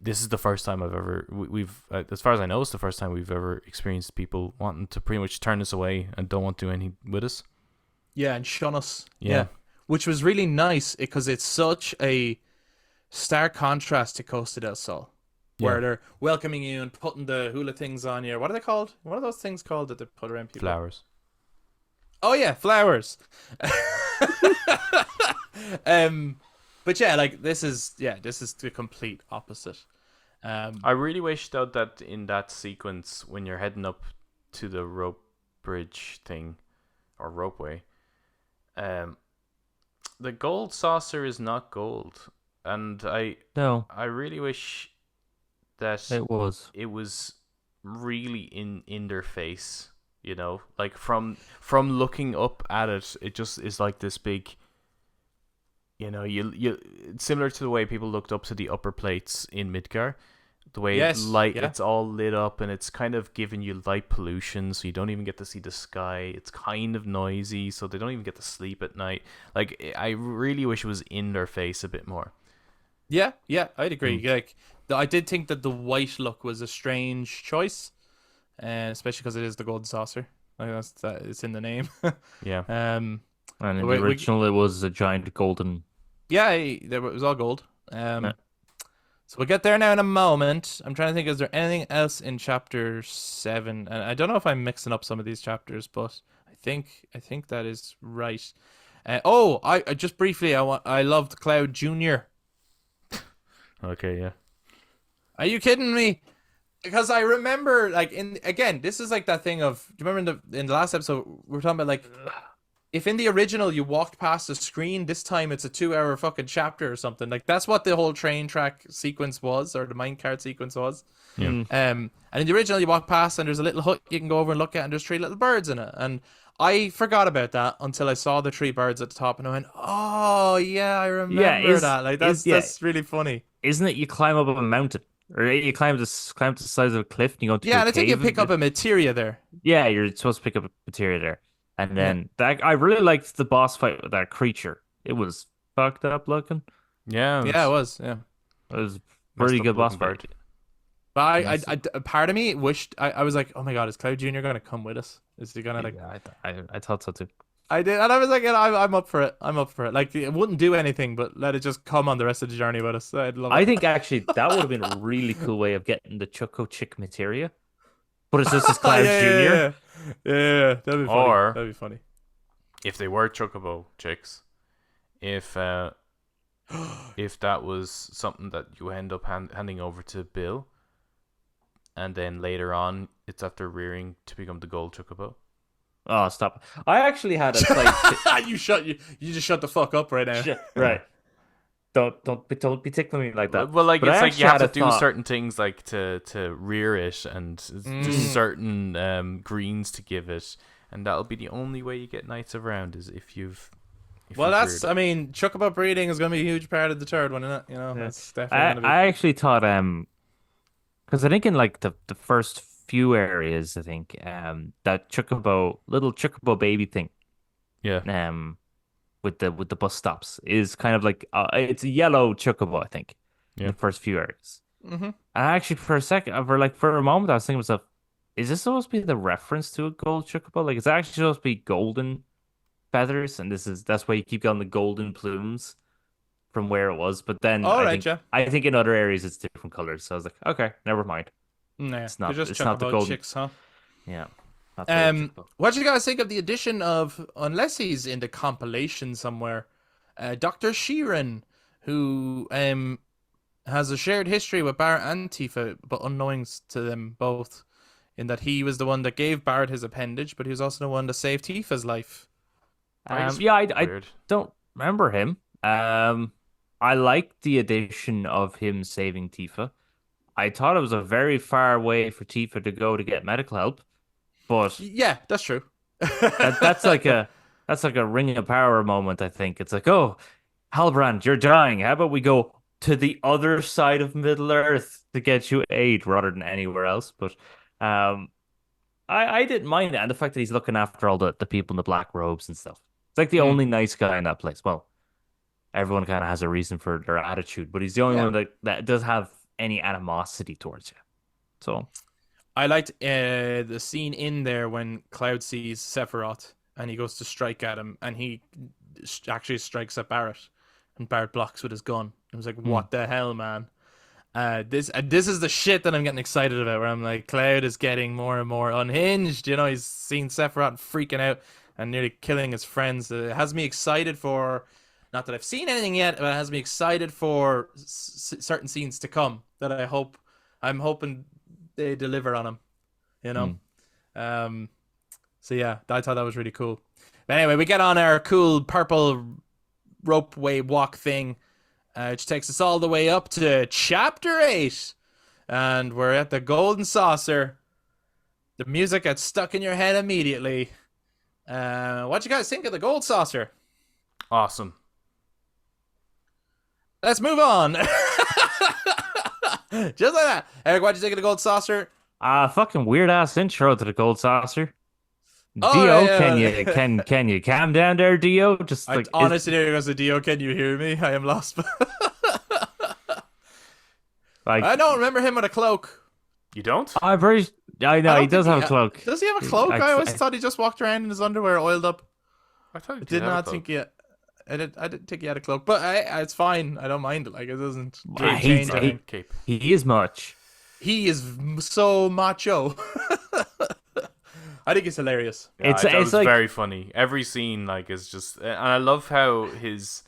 This is the first time we've as far as I know, it's the first time we've ever experienced people wanting to pretty much turn us away and don't want to do anything with us. Yeah, and shun us. Yeah. Which was really nice because it's such a stark contrast to Costa del Sol, where they're welcoming you and putting the hula things on you. What are they called? What are those things called that they put around people? Flowers. Oh yeah, flowers. But yeah, like this is the complete opposite. I really wish though that in that sequence when you're heading up to the rope bridge thing or ropeway, the gold saucer is not gold, and I really wish that It was really in their face, you know, like from looking up at it, it just is like this big, you know, you similar to the way people looked up to the upper plates in Midgar, the way it's all lit up and it's kind of giving you light pollution, so you don't even get to see the sky. It's kind of noisy, so they don't even get to sleep at night. Like, I really wish it was in their face a bit more. Yeah, I'd agree. Like, I did think that the white look was a strange choice, especially because it is the gold saucer. Like it's in the name. Yeah. And in the original, it was a giant golden. Yeah, it was all gold. So we'll get there now in a moment. I'm trying to think, is there anything else in chapter 7? And I don't know if I'm mixing up some of these chapters, but I think that is right. I just briefly, I loved Cloud Jr. Okay, yeah. Are you kidding me? Because I remember, like, this is like that thing of, do you remember in the last episode we were talking about, like, if in the original you walked past a screen, this time it's a 2-hour fucking chapter or something. Like, that's what the whole train track sequence was, or the minecart sequence was. Yeah. And in the original you walk past and there's a little hut you can go over and look at, and there's 3 little birds in it. And I forgot about that until I saw the 3 birds at the top, and I went, oh yeah, I remember that. Like, that's really funny. Isn't it you climb up a mountain? Or you climb the sides of a cliff and you go to and I think you pick up a materia there. Yeah, you're supposed to pick up a materia there. And then I really liked the boss fight with that creature. It was fucked up looking. Yeah. It was. Yeah. It was pretty good boss fight. But I part of me wished, I was like, oh my god, is Cloud Jr. going to come with us? Is he going to, like... Yeah, I thought so too. I did, and I was like, I'm up for it. I'm up for it. Like, it wouldn't do anything, but let it just come on the rest of the journey with us. I'd love it. I think actually that would have been a really cool way of getting the Choco Chick materia. But it's just as Cloud Jr. Yeah, that'd be funny. Or that'd be funny. If they were Chocobo chicks, if that was something that you end up handing over to Bill, and then later on it's after rearing to become the gold Chocobo. Oh, stop! I actually had a slight. You just shut the fuck up right now. Right. don't be tickling me like that. Well, like But it's I like you actually have had to a do thought. certain things like to rear it, and just certain greens to give it, and that'll be the only way you get Knights of Round is if Well, you've that's. reared it. I mean, Chocobo breeding is going to be a huge part of the third one, isn't it? You know, Yeah. that's definitely I going to be. I actually thought because I think in like the first few areas, I think that little chocobo baby thing Yeah, um with the bus stops is kind of like it's a yellow chocobo, I think, in yeah. the first few areas. Hmm. And actually, for a second, for a moment, I was thinking to myself, is this supposed to be the reference to a gold chocobo? Like, it's actually supposed to be golden feathers, and that's why you keep getting the golden plumes from where it was. But then All right, yeah. I think in other areas it's different colors. So I was like, okay, never mind. Nah, It's they're not just it's not the Chocobo golden. chicks, huh? Yeah, not the gold chocobo. What do you guys think of the addition of, unless he's in the compilation somewhere, Dr. Sheeran, who has a shared history with Barrett and Tifa, but unknowing to them both, in that he was the one that gave Barrett his appendage, but he was also the one that saved Tifa's life. Yeah, I Weird. don't remember him. I like the addition of him saving Tifa. I thought it was a very far way for Tifa to go to get medical help, but Yeah, that's true. that that's like a that's like a ring of power moment, I think. It's like, oh, Halbrand, you're dying. How about we go to the other side of Middle Earth to get you aid rather than anywhere else? But um I didn't mind it, and the fact that he's looking after all the people in the black robes and stuff. It's like the Mm, only nice guy in that place. Well, everyone kind of has a reason for their attitude, but he's the only yeah. one that does have any animosity towards you. So, I liked the scene in there when Cloud sees Sephiroth and he goes to strike at him and he actually strikes at Barrett and Barrett blocks with his gun. I was like, hmm. what the hell, man? This is the shit that I'm getting excited about. Where I'm like, Cloud is getting more and more unhinged. You know, he's seen Sephiroth freaking out and nearly killing his friends. It has me excited for, not that I've seen anything yet, but it has me excited for certain scenes to come. That I'm hoping they deliver on him. You know. Hmm. Um. So yeah, I thought that was really cool. But anyway, we get on our cool purple ropeway walk thing, which takes us all the way up to chapter 8. And we're at the Golden Saucer. The music gets stuck in your head immediately. What you guys think of the Gold Saucer? Awesome. Let's move on. Just like that. Eric, what you think of the Gold Saucer? Fucking weird ass intro to the Gold Saucer. Oh, Dio, yeah. can you calm down there, Dio? Just I like honestly there goes the Dio. Can you hear me? I am lost. I like don't remember him with a cloak. You don't? I very I I know he don't think does have a cloak. Does he have a cloak? I always I- thought he just walked around in his underwear, oiled up. I thought you I did did have a not cloak. think he. I didn't think he had a cloak, but it's fine. I don't mind it. Like it doesn't I hate change it. anything. Cape. He is much. He is so macho. I think it's hilarious. Yeah, I thought it It's was like very funny. Every scene, like, is just, and I love how his,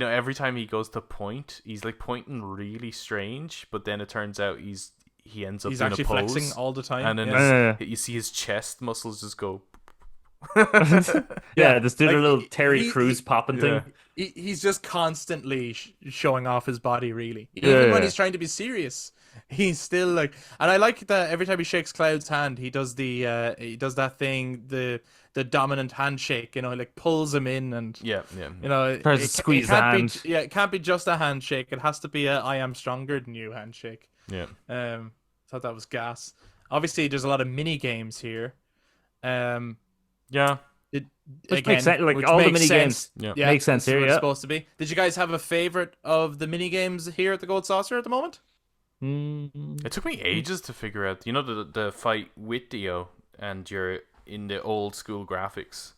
every time he goes to point, he's like pointing really strange, but then it turns out he ends up He's doing actually a pose, flexing all the time. and then yeah. you see his chest muscles just go. yeah, just do the like, little Terry he- Crews he- popping Yeah. thing. He's just constantly showing off his body, really. Yeah, Even when yeah. he's trying to be serious, he's still like. And I like that every time he shakes Cloud's hand, he does that thing, the dominant handshake. Like pulls him in, and Yeah, yeah. Tries to squeeze the hand. it can't be just a handshake. It has to be a I am stronger than you handshake. Yeah. Thought that was gas. Obviously, there's a lot of mini games here. Yeah. Which makes sense. Like all the mini games, Yeah. makes sense this is here. what Yeah. it's supposed to be. Did you guys have a favorite of the mini games here at the Gold Saucer at the moment? It took me ages to figure out. The fight with Dio, and you're in the old school graphics,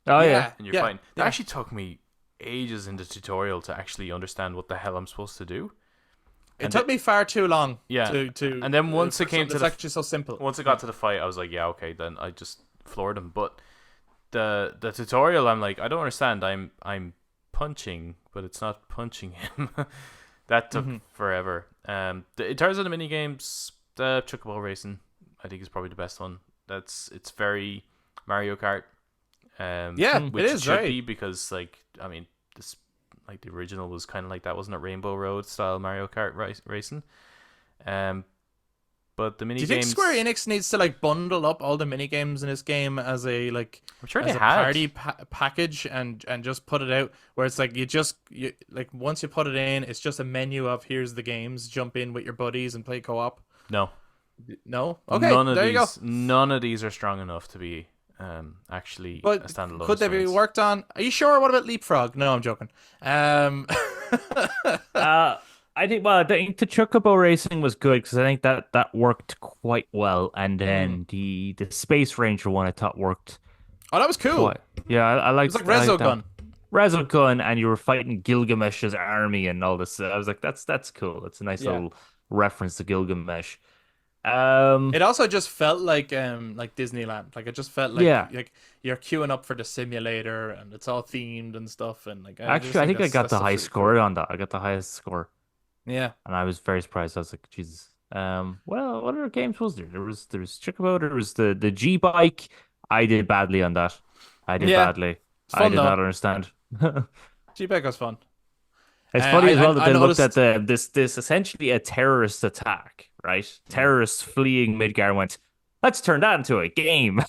Oh yeah. and you're fighting. It actually took me ages in the tutorial to actually understand what the hell I'm supposed to do. It took me far too long. Yeah. To And then once it came to it's the actually so simple. Once it got to the fight, I was like, yeah, okay, then I just floored him. But the tutorial, I'm like, I don't understand. I'm punching, but it's not punching him. That took forever. In terms of the mini games, the Chocobo Racing, I think is probably the best one. It's very Mario Kart. Yeah, which it is, should right? be because, like, I mean, this like the original was kind of like that, wasn't it? Rainbow Road style Mario Kart racing. Um, but the mini Do you think games, Square Enix needs to like bundle up all the mini games in this game as a like I'm sure as they a had. party package and just put it out where it's like you like once you put it in, it's just a menu of here's the games, jump in with your buddies and play co-op. No, No, okay, none of these are strong enough to be actually but a standalone. could they be experience. worked on? Are you sure? What about Leapfrog? No, I'm joking. Uh, I think well, I think the Chocobo racing was good because I think that worked quite well, and Mm. then the Space Ranger one I thought worked Oh, that was cool. quite. Yeah, It was like that. Resogun. Resogun, and you were fighting Gilgamesh's army and all this. I was like, that's cool. It's a nice Yeah. little reference to Gilgamesh. It also just felt like Disneyland. Like it just felt Yeah. like you're queuing up for the simulator and it's all themed and stuff and like Actually, I think I got the high score on that. I got the highest score, Yeah. and I was very surprised. I was like, Jesus. Well, what other games was there? There was Chocobo. There was the G bike. I did badly on that. I did Yeah. badly. It's I fun did though. not understand. G-Bag was fun. It's funny as well that I they looked at noticed. this essentially a terrorist attack, right? Terrorists fleeing Midgar and went, let's turn that into a game.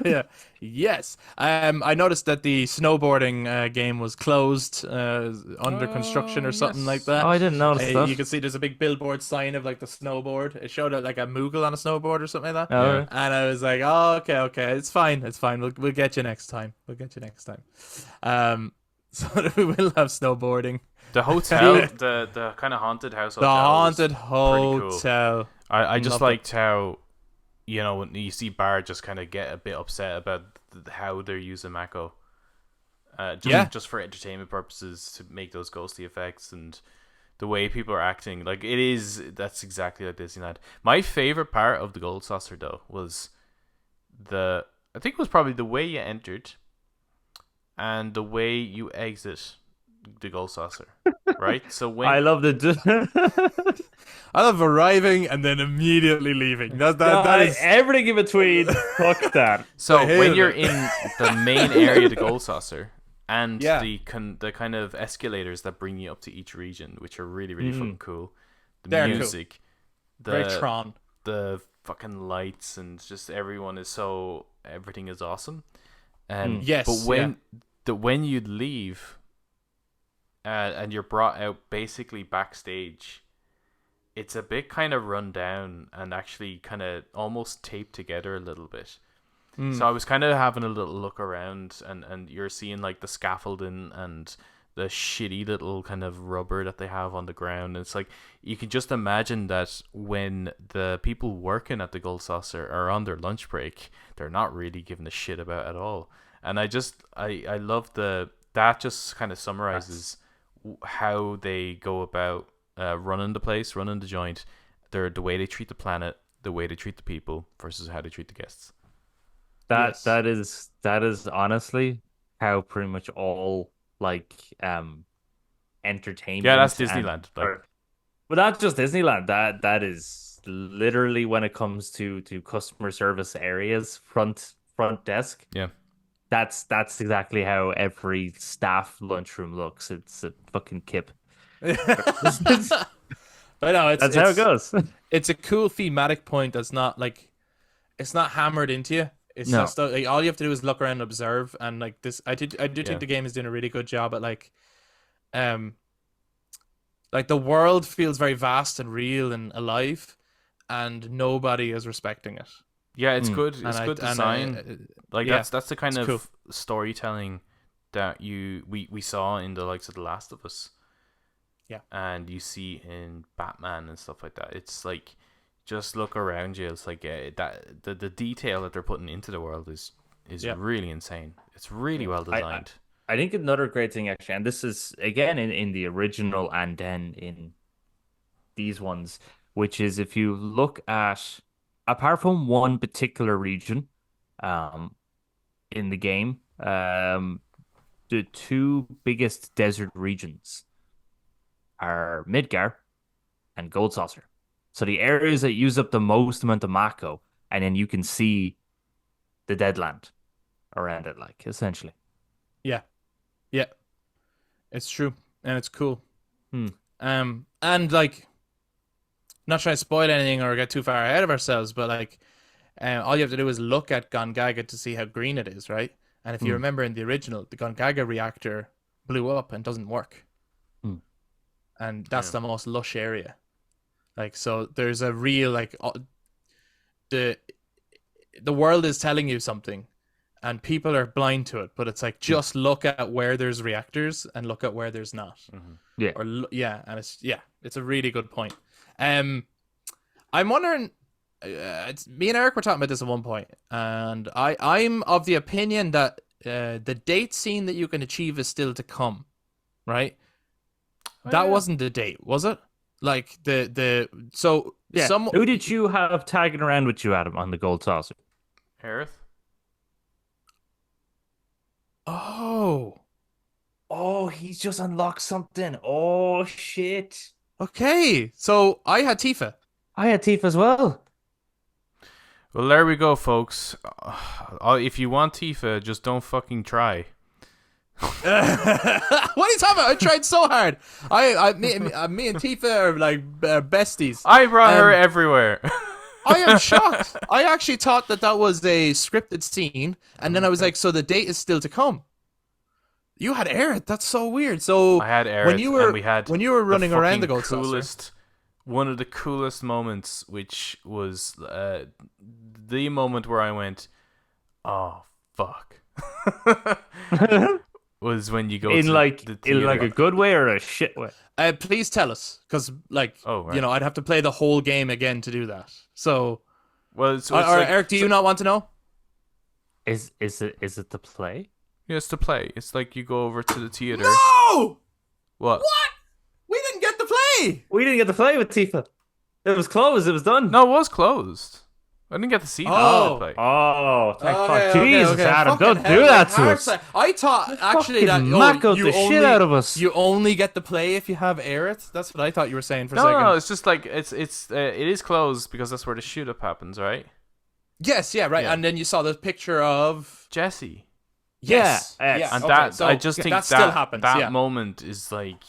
Yeah. Yes. I noticed that the snowboarding game was closed, under construction or something like Yes. that. Oh, I didn't notice that. You can see there's a big billboard sign of like the snowboard. It showed like a Moogle on a snowboard or something like that. Oh, Yeah. right. And I was like, oh, okay, it's fine. We'll get you next time. So we will have snowboarding. The hotel, the kind of haunted house. The Hotel was haunted pretty cool. hotel. I just Loved it. liked how, when you see Bard just kind of get a bit upset about how they're using Mako. Just for entertainment purposes to make those ghostly effects and the way people are acting. Like that's exactly like Disneyland. My favorite part of the Gold Saucer though was I think it was probably the way you entered and the way you exit the Gold Saucer. Right? So when I love the. I love arriving and then immediately leaving. That is everything in between. Fuck that. So I hated when you're it. in the main area of the Gold Saucer and Yeah. the kind of escalators that bring you up to each region, which are really, really fucking cool. The They're cool. music, very Tron. the fucking lights, and just everything is awesome. Yes, But when you leave, and you're brought out basically backstage, it's a bit kind of run down and actually kind of almost taped together a little bit. So I was kind of having a little look around, and you're seeing like the scaffolding and the shitty little kind of rubber that they have on the ground. And it's like you can just imagine that when the people working at the Gold Saucer are on their lunch break, they're not really giving a shit about it at all. And I love that just kind of summarizes how they go about running the place, running the joint, the way they treat the planet, the way they treat the people versus how they treat the guests. Yes. That is honestly how pretty much all like entertainment. Yeah, that's and- Disneyland. Like, but not just Disneyland. That is literally when it comes to customer service areas, front desk. yeah. That's exactly how every staff lunchroom looks. It's a fucking kip. But no, That's how it goes. It's a cool thematic point that's not like it's not hammered into you. It's No. just like all you have to do is look around and observe, and like this I do Yeah. think the game is doing a really good job at like the world feels very vast and real and alive, and nobody is respecting it. Yeah, it's good. And It's I- good and design. Like yeah, that's the kind it's of cool. storytelling that we saw in the likes of The Last of Us. Yeah. And you see in Batman and stuff like that. It's like just look around you. It's like that the detail that they're putting into the world is Yeah. really insane. It's really well designed. I think another great thing actually, and this is again in the original and then in these ones, which is if you look at apart from one particular region, in the game, the two biggest desert regions are Midgar and Gold Saucer. So the areas that use up the most amount of Mako, and then you can see the Deadland around it, like essentially. Yeah. It's true, and it's cool. Hmm. And like, not trying to spoil anything or get too far ahead of ourselves, but like, all you have to do is look at Gongaga to see how green it is, right? And if you remember in the original, the Gongaga reactor blew up and doesn't work, and that's the most lush area. Like, so there's a real like the world is telling you something, and people are blind to it. But it's like just look at where there's reactors and look at where there's not. Yeah, Or and it's a really good point. I'm wondering. Me and Eric were talking about this at one point, and I'm of the opinion that the date scene that you can achieve is still to come, right? That wasn't the date, was it? Like so yeah. Who did you have tagging around with you, Adam, on the gold saucer? Harith? Oh, he's just unlocked something. Oh shit! okay. So I had Tifa. I had Tifa as well. Well, there we go, folks. If you want Tifa, just don't fucking try. What are you talking about? I tried so hard. Me and Tifa are like besties. I brought her everywhere. I am shocked. I actually thought that was a scripted scene, and then I was like, so the date is still to come. You had Aerith. That's so weird. So I had Aerith, when you were running around the gold saucer. One of the coolest moments, which was the moment where I went, "Oh fuck," was when you go in to like the theater. in like a good way or a shit way. Please tell us, because like right. you know, I'd have to play the whole game again to do that. So, well, so or like, Eric, do you not want to know? Is it the play? Yeah, it's to play. It's like you go over to the theater. No. What? We didn't get to play. We didn't get to play with Tifa. It was closed. It was done. No, it was closed. I didn't get to see the play. Oh, thank fuck. Okay, Jesus, okay. Adam, Fucking don't hell, do that like, to us. I thought actually that mackled you the only, shit out of us. You only get to play if you have Aerith. That's what I thought you were saying for a No, second. no, it's just like it is closed because that's where the shoot up happens, right? Yes, yeah, right. Yeah. And then you saw the picture of Jesse. Yes, Yeah, yes. And Okay, that so I just think that still happens. That yeah. moment is like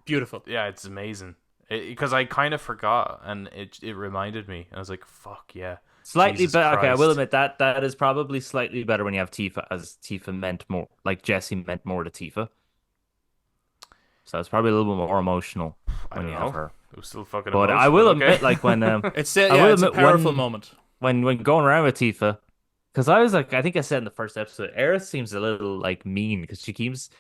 beautiful. Yeah, it's amazing. Because I kind of forgot, and it reminded me. I was like, "Fuck yeah!" Slightly Jesus better. Okay, I will Christ. admit that is probably slightly better when you have Tifa, as Tifa meant more, like Jesse meant more to Tifa. So it's probably a little bit more emotional when you have her. It was still fucking. But emotional, I will okay? admit, like when It's still, yeah, it's a powerful moment. when going around with Tifa, because I was like, I think I said in the first episode, Aerith seems a little like mean because she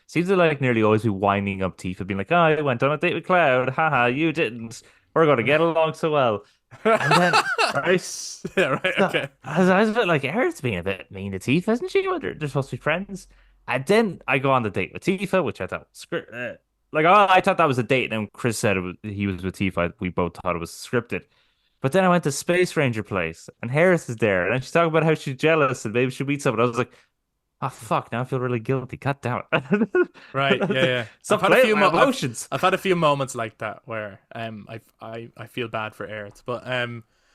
seems to like nearly always be winding up Tifa, being like, "Oh, I went on a date with Cloud, haha, you didn't. We're going to get along so well." And then, right? Yeah, right. Okay. I was a bit like, Aerith's being a bit mean to Tifa, isn't she? They're supposed to be friends. And then I go on the date with Tifa, which I thought was like, I thought that was a date, and Chris said he was with Tifa. We both thought it was scripted. But then I went to Space Ranger Place, and Harris is there, and she's talking about how she's jealous and maybe she'll meet someone. I was like, oh fuck! Now I feel really guilty. God damn it! Right? Yeah, yeah. Stop playing with my emotions. I've had a few moments like that where I feel bad for Aerith, but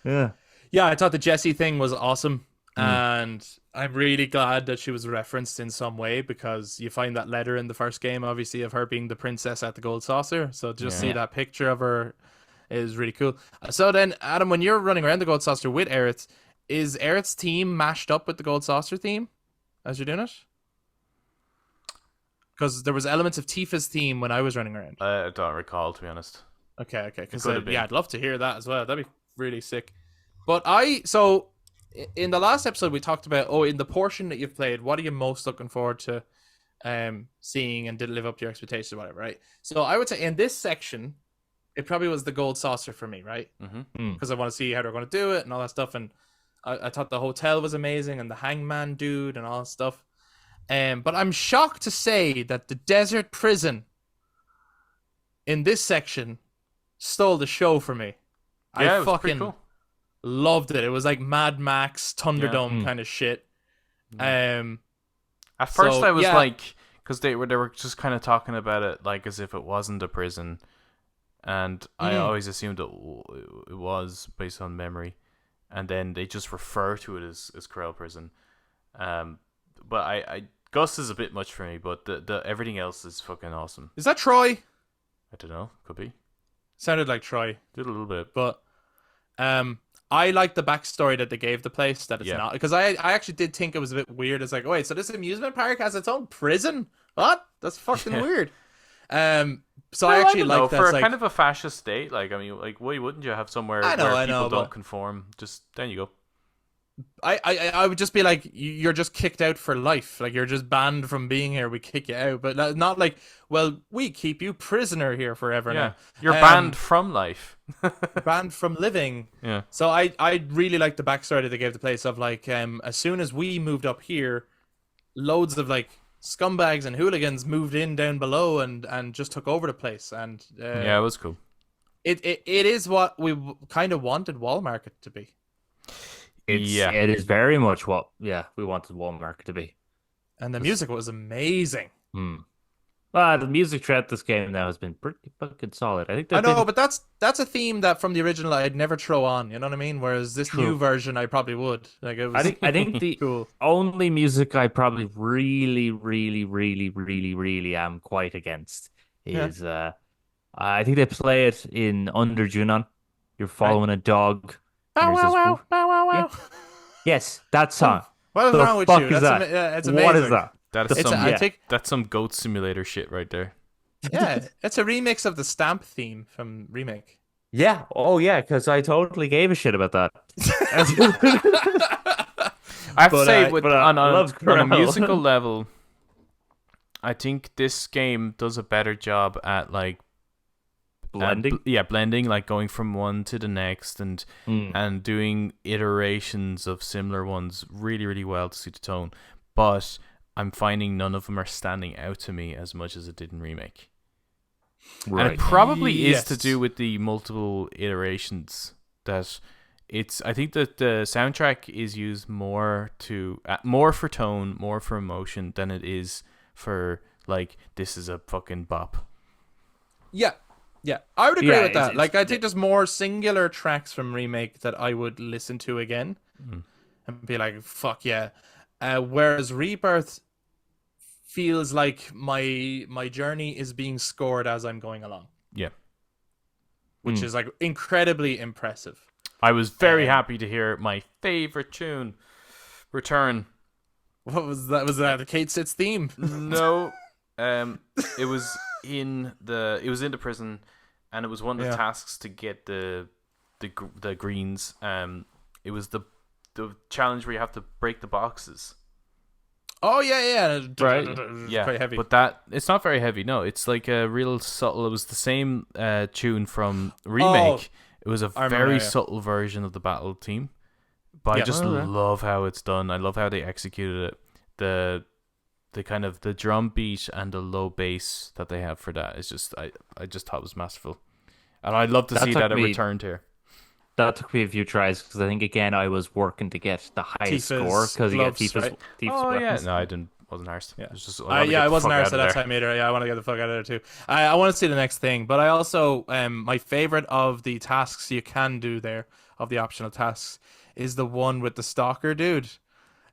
yeah, I thought the Jessie thing was awesome, and I'm really glad that she was referenced in some way, because you find that letter in the first game, obviously, of her being the princess at the Gold Saucer. So just see that picture of her is really cool. So then, Adam, when you're running around the Gold Saucer with Aerith, is Aerith's team mashed up with the Gold Saucer theme as you're doing it? Because there was elements of Tifa's theme when I was running around. I don't recall, to be honest. Okay. Because could have been. I'd love to hear that as well. That'd be really sick. But in the last episode we talked about, in the portion that you've played, what are you most looking forward to seeing, and did it live up to your expectations or whatever, right? So I would say in this section, it probably was the Gold Saucer for me, right? Because I want to see how they're going to do it and all that stuff. And I thought the hotel was amazing, and the hangman dude and all that stuff. But I'm shocked to say that the desert prison in this section stole the show for me. Yeah, I it was pretty fucking cool. loved it. It was like Mad Max, Thunderdome kind of shit. At first, so, I was yeah. like, because they were just kind of talking about it like as if it wasn't a prison, and I always assumed it was based on memory, and then they just refer to it as Corel prison. But I Gus is a bit much for me, but the everything else is fucking awesome. Is that Troy? I don't know. Could be. Sounded like Troy. Did a little bit. But I like the backstory that they gave the place, that it's not, because I actually did think it was a bit weird. It's like, oh wait, so this amusement park has its own prison? What? That's fucking weird. So I actually like that. For like, kind of a fascist state, like, I mean, like, why wouldn't you have somewhere where people don't conform? Just then you go. I would just be like, you're just kicked out for life. Like, you're just banned from being here. We kick you out. But not like, well, we keep you prisoner here forever now. You're banned from life. Banned from living. Yeah. So I really like the backstory that they gave the place of, like, as soon as we moved up here, loads of, like, scumbags and hooligans moved in down below and just took over the place. And yeah, it was cool. It is what we kind of wanted Walmart to be. It is very much what we wanted Walmart to be. And the music was amazing. The music throughout this game now has been pretty fucking solid. I think but that's a theme that from the original I'd never throw on, you know what I mean? Whereas this new version I probably would. Like, it was I think the cool. only music I probably really, really, really, really, really am quite against is I think they play it in Under Junon. You're following a dog. Bow, wow, wow, bow, wow, wow. Yes, that song. What is wrong with you? Is that? It's amazing. What is that? That's some Goat Simulator shit right there. Yeah, it's a remix of the Stamp theme from Remake. Yeah. Oh, yeah, because I totally gave a shit about that. I have to say, on a musical level, I think this game does a better job at, like, blending. Blending, like going from one to the next and doing iterations of similar ones really, really well to suit the tone. But I'm finding none of them are standing out to me as much as it did in Remake. Right. And it probably is to do with the multiple iterations that I think that the soundtrack is used more for tone, more for emotion than it is for, like, this is a fucking bop. Yeah, I would agree with that. Like, I think there's more singular tracks from Remake that I would listen to again and be like, fuck yeah. Whereas Rebirth feels like my journey is being scored as I'm going along. Yeah. Which is, like, incredibly impressive. I was very happy to hear my favorite tune return. What was that? Was that the Kate Sits theme? No. It was in the prison, and it was one of the tasks to get the greens. It was the challenge where you have to break the boxes. Oh yeah. Right. Yeah. Quite heavy. But it's not very heavy. No, it's like a real subtle. It was the same tune from Remake. It was a very subtle version of the battle theme. But I just love how it's done. I love how they executed it. The kind of the drum beat and the low bass that they have for that is just I just thought it was masterful, and I'd love to see that it returned here. That took me a few tries because I think again I was working to get the highest score because you get Tifa's. Right? No, I didn't. Wasn't arsed. Yeah, it was just, I wasn't arsed at that time either. Yeah, I want to get the fuck out of there too. I want to see the next thing, but I also my favorite of the tasks you can do there, of the optional tasks, is the one with the stalker dude.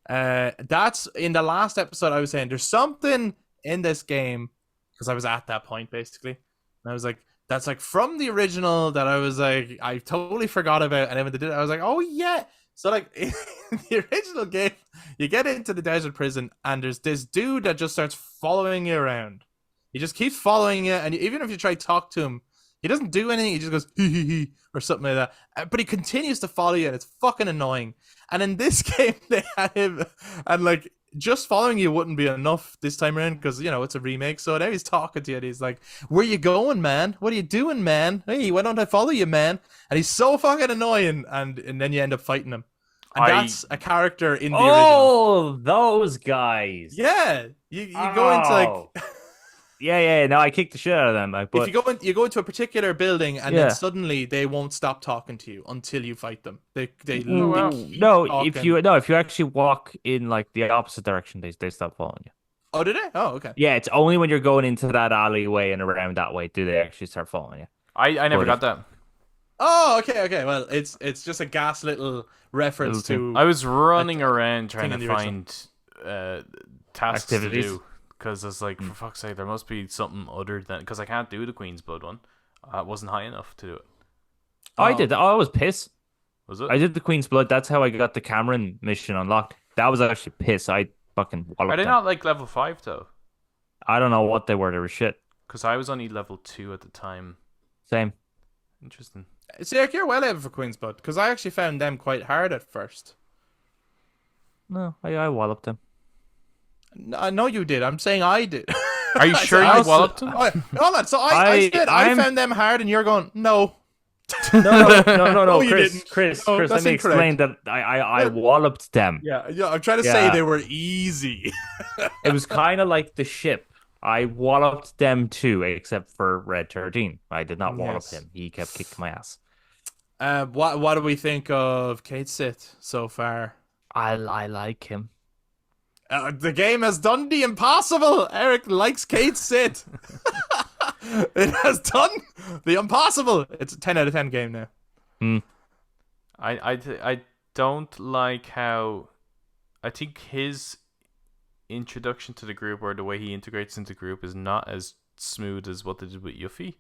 That's in the last episode. I was saying there's something in this game because I was at that point basically, and I was like, that's like from the original that I was like, I totally forgot about, and then when they did it, I was like, oh yeah. So, like, in the original game, you get into the desert prison, and there's this dude that just starts following you around. He just keeps following you, and even if you try to talk to him, he doesn't do anything. He just goes, hee hee hee, or something like that. But he continues to follow you, and it's fucking annoying. And in this game, they had him, and, like, just following you wouldn't be enough this time around because, you know, it's a remake. So now he's talking to you, and he's like, where you going, man? What are you doing, man? Hey, why don't I follow you, man? And he's so fucking annoying, and then you end up fighting him. And that's a character in the original. Oh, those guys. Yeah. You go into, like... Yeah. No, I kicked the shit out of them. But... If you go into a particular building, and then suddenly they won't stop talking to you until you fight them. If you actually walk in, like, the opposite direction, they stop following you. Oh, did they? Oh, okay. Yeah, it's only when you're going into that alleyway and around that way do they actually start following you. I never got that. Oh, okay. Well, it's just a gas little reference to... I was running around trying to find tasks activities. to do. Because it's like, for fuck's sake, there must be something other than... Because I can't do the Queen's Blood one. I wasn't high enough to do it. I did. I was piss. Was it? I did the Queen's Blood. That's how I got the Cameron mission unlocked. That was actually piss. I fucking walloped Are they them. not like level 5 though? I don't know what they were. They were shit. Because I was only level 2 at the time. Same. Interesting. See, like, you're well able for Queen's Blood, because I actually found them quite hard at first. No, I walloped them. I know you did. I'm saying I did. Are you sure you walloped them? Hold on. So I said I found them hard, and you're going, no. No, you Chris. didn't. Chris, No, let that's me explain incorrect. that I walloped them. Yeah, I'm trying to say they were easy. It was kind of like the ship. I walloped them too, except for Red 13. I did not wallop him. He kept kicking my ass. What do we think of Kate Sith so far? I like him. The game has done the impossible. Eric likes Kate Sith. It has done the impossible. It's a 10 out of 10 game now. I don't like how... I think his introduction to the group, or the way he integrates into the group, is not as smooth as what they did with Yuffie.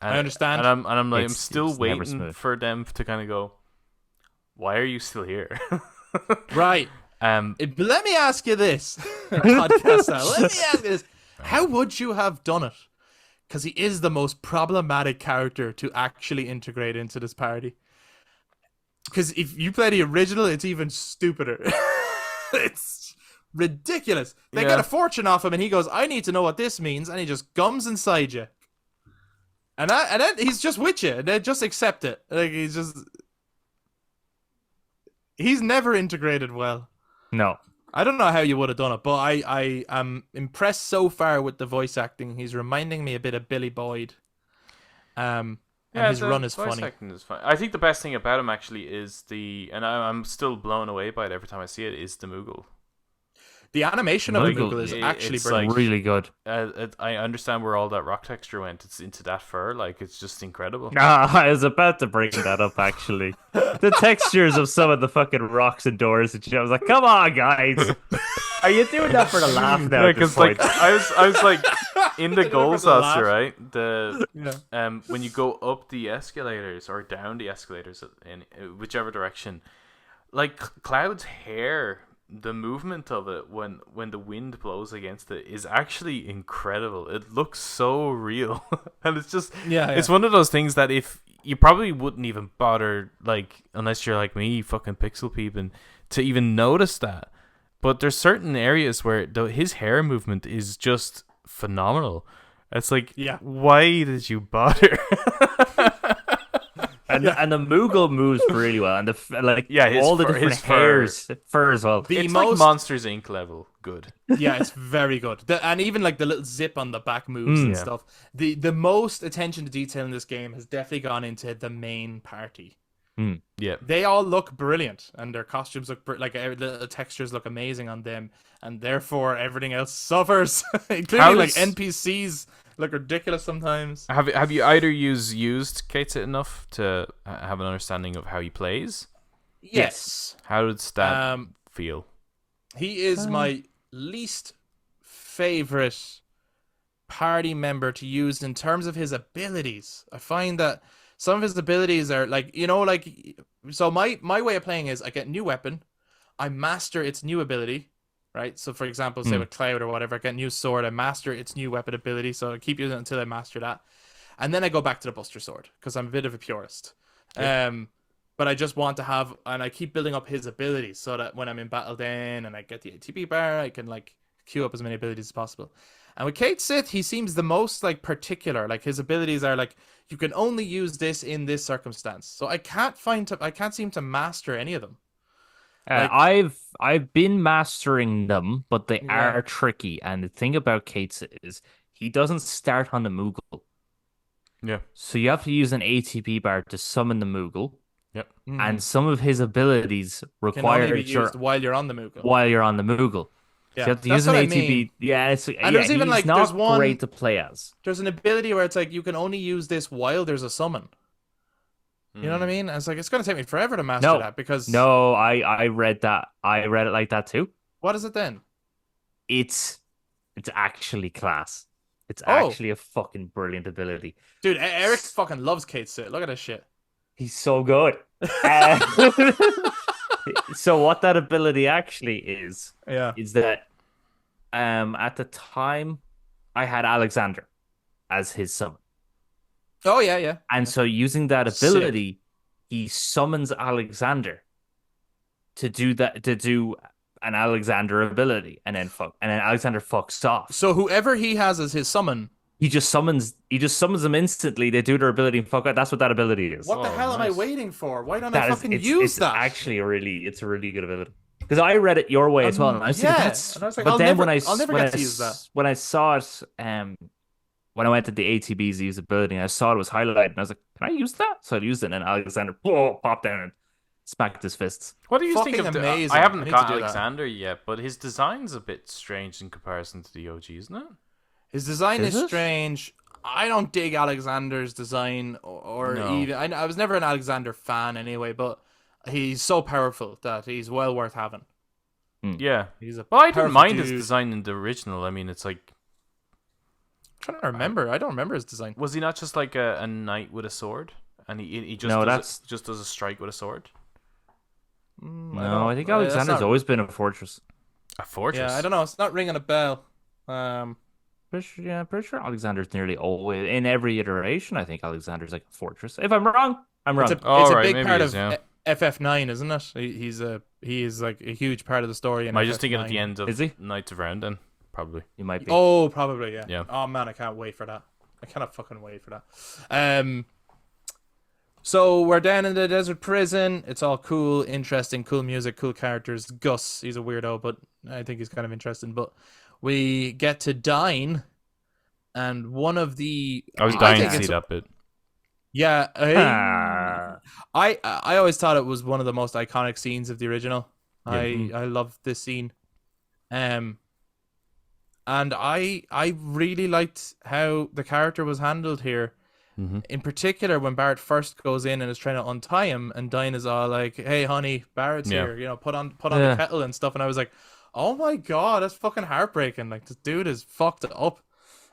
I understand. And I'm like, I'm still it's waiting for them to kind of go, why are you still here? Right. Let me ask you this, podcast style. Let me ask you this: how would you have done it? Because he is the most problematic character to actually integrate into this party. Because if you play the original, it's even stupider. It's ridiculous. They get a fortune off him, and he goes, "I need to know what this means," and he just gums inside you. And then he's just with you, and then just accept it. Like he's never integrated well. No. I don't know how you would have done it, but I am impressed so far with the voice acting. He's reminding me a bit of Billy Boyd. And his run is funny. Acting is fun. I think the best thing about him actually is and I'm still blown away by it every time I see it, is the Moogle. The animation of the Moogle is actually brilliant. Like, really good. I understand where all that rock texture went. It's into that fur. Like, it's just incredible. I was about to bring that up, actually. The textures of some of the fucking rocks and doors and shit. I was like, come on, guys. Are you doing that for the laugh now? Yeah, because like I was like in the goal saucer, right? When you go up the escalators or down the escalators in whichever direction, like Cloud's hair, the movement of it when the wind blows against it is actually incredible. It looks so real. And it's just it's one of those things that if you probably wouldn't even bother, like, unless you're like me, fucking pixel peeping, to even notice that. But there's certain areas where his hair movement is just phenomenal. It's like, why did you bother? And the Moogle moves really well, and all the different fur as well. It's like Monsters Inc. level good. Yeah, it's very good. And even like the little zip on the back moves and stuff. The most attention to detail in this game has definitely gone into the main party. Yeah, they all look brilliant, and their costumes look the textures look amazing on them, and therefore everything else suffers, including like NPCs. Look ridiculous sometimes. Have you either used Kate Sith enough to have an understanding of how he plays? Yes. How does that feel? He is my least favorite party member to use in terms of his abilities. I find that some of his abilities are so my way of playing is I get a new weapon, I master its new ability. Right, so for example, say with Cloud or whatever, I get a new sword, I master its new weapon ability, so I keep using it until I master that, and then I go back to the Buster Sword because I'm a bit of a purist. But I just want to have, and I keep building up his abilities so that when I'm in battle, then and I get the ATB bar, I can like queue up as many abilities as possible. And with Kate Sith, he seems the most like particular. Like his abilities are like you can only use this in this circumstance. So I can't seem to master any of them. I've been mastering them, but they are tricky. And the thing about Kate's is he doesn't start on the Moogle. Yeah. So you have to use an ATP bar to summon the Moogle. Yep. And some of his abilities require can only be used while you're on the Moogle. Yeah, So you have to use an ATP. mean. Yeah, there's even like not there's one great to play as. There's an ability where it's like you can only use this while there's a summon. You know what I mean? It's like it's gonna take me forever to master that because I read that. I read it like that too. What is it then? it's actually class. It's Oh. actually a fucking brilliant ability. Dude, Eric fucking loves Kate Sit. Look at this shit. He's so good. So what that ability actually Yeah. is that at the time I had Alexander as his summon. Oh yeah, yeah. And so using that ability, he summons Alexander to do an Alexander ability, and then Alexander fucks off. So whoever he has as his summon, he just summons them instantly. They do their ability and fuck out. That's what that ability is. what the hell am I nice. waiting for? Why don't I fucking use that? Actually it's a really good ability. Because I read it your way as well. And I was thinking, and I was like, but then I'll never get to use that. When I saw it, when I went to the ATBs to use the ability, and I saw it was highlighted, and I was like, can I use that? So I used it, and Alexander popped down and smacked his fists. What do you Fucking think of amazing. I I haven't need got to do that. Alexander yet, but his design's a bit strange in comparison to the OG, isn't it? His design is it? strange. I don't dig Alexander's design, or No. even. I was never an Alexander fan anyway, but he's so powerful that he's well worth having. Yeah. He's a Well, I didn't powerful mind his dude. design in the original. I mean, it's like, I'm trying to remember. I don't remember his design. was he not just like a knight with a sword, and he just No, just does a strike with a sword? No, I think that's Alexander's not- always been a fortress. A fortress. Yeah, I don't know. It's not ringing a bell. Pretty sure Alexander's nearly always in every iteration. I think Alexander's like a fortress. If I'm wrong, I'm wrong. It's a, Oh, it's a right, big maybe part he is, of yeah. FF9, isn't it? He is like a huge part of the story. In Am I just FF9. thinking at the end of Is he? Knights of Round then? Probably. You might be. Oh, probably, yeah. Yeah. Oh man, I can't wait for that. I cannot fucking wait for that. So we're down in the desert prison. It's all cool, interesting, cool music, cool characters. Gus, he's a weirdo, but I think he's kind of interesting. But we get to dine, and one of the I was dying think to see it's- that bit. Yeah, Ah. I always thought it was one of the most iconic scenes of the original. Yeah. I love this scene, and I really liked how the character was handled here. Mm-hmm. In particular, when Barrett first goes in and is trying to untie him, and Diane is all like, "Hey, honey, Barrett's Yeah. here. You know, put on Yeah. the kettle and stuff." And I was like, "Oh my god, that's fucking heartbreaking. Like this dude is fucked up."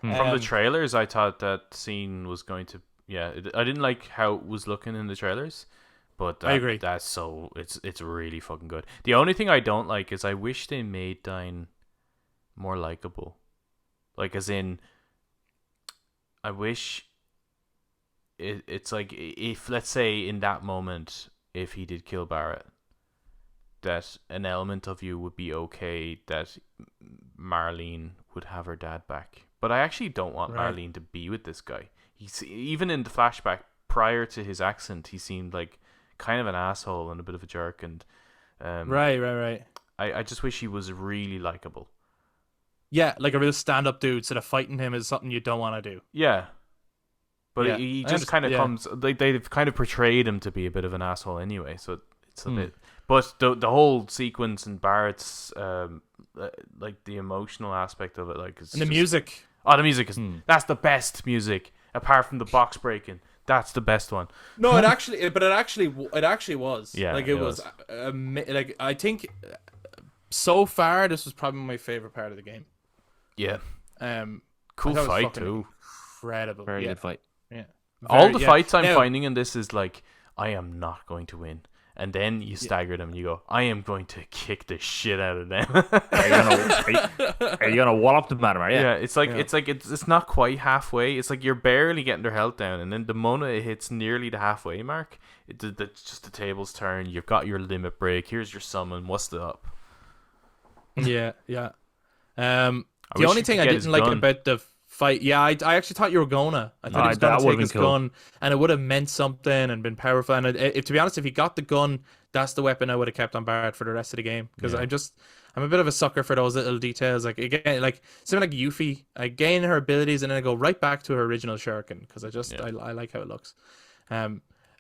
From the Um, trailers, I thought that scene was going to. Yeah, I didn't like how it was looking in the trailers, but I agree. That's so it's really fucking good. The only thing I don't like is I wish they made Dine more likable, like as in, I wish it's like if let's say in that moment if he did kill Barrett, that an element of you would be okay that Marlene would have her dad back. But I actually don't want Right. Marlene to be with this guy. He's even in the flashback prior to his accident, he seemed like kind of an asshole and a bit of a jerk. And right. I just wish he was really likable. Yeah, like a real stand-up dude. Instead of fighting him is something you don't want to do. Yeah, but Yeah, he I just kind of understand, comes like they've kind of portrayed him to be a bit of an asshole anyway. So it's a bit. But the whole sequence and Barrett's like the emotional aspect of it, like it's And the just- music. Oh, the music is that's the best music apart from the box breaking. That's the best one. No, it actually was. Yeah, like it it was. Like I think so far this was probably my favorite part of the game. Yeah, cool I thought it was fight fucking too. Incredible. Very yeah. good fight. Yeah. All the yeah. fights I'm Now- finding in this is like I am not going to win. And then you stagger them and you go, I am going to kick the shit out of them. Are you gonna wallop them, madam? Are you? Yeah, it's not quite halfway. It's like you're barely getting their health down, and then the moment it hits nearly the halfway mark, just the tables turn. You've got your limit break. Here's your summon. What's the up? Yeah. The wish only you thing could I get his didn't like gun. about the fight, I actually thought you were gonna. I thought he was that gonna would've take been his cool. gun, and it would have meant something and been powerful. And if to be honest, if he got the gun, that's the weapon I would have kept on Barrett for the rest of the game because Yeah. I'm a bit of a sucker for those little details. Like again, like something like Yuffie, I gain her abilities and then I go right back to her original shuriken because I like how it looks.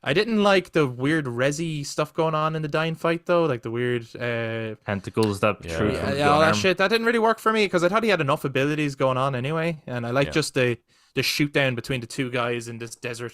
I didn't like the weird resi stuff going on in the dying fight though, like the weird Tentacles that Yeah. protrude yeah, from the all that arm. shit. That didn't really work for me because I thought he had enough abilities going on anyway, and I like Yeah. just the shoot down between the two guys in this desert.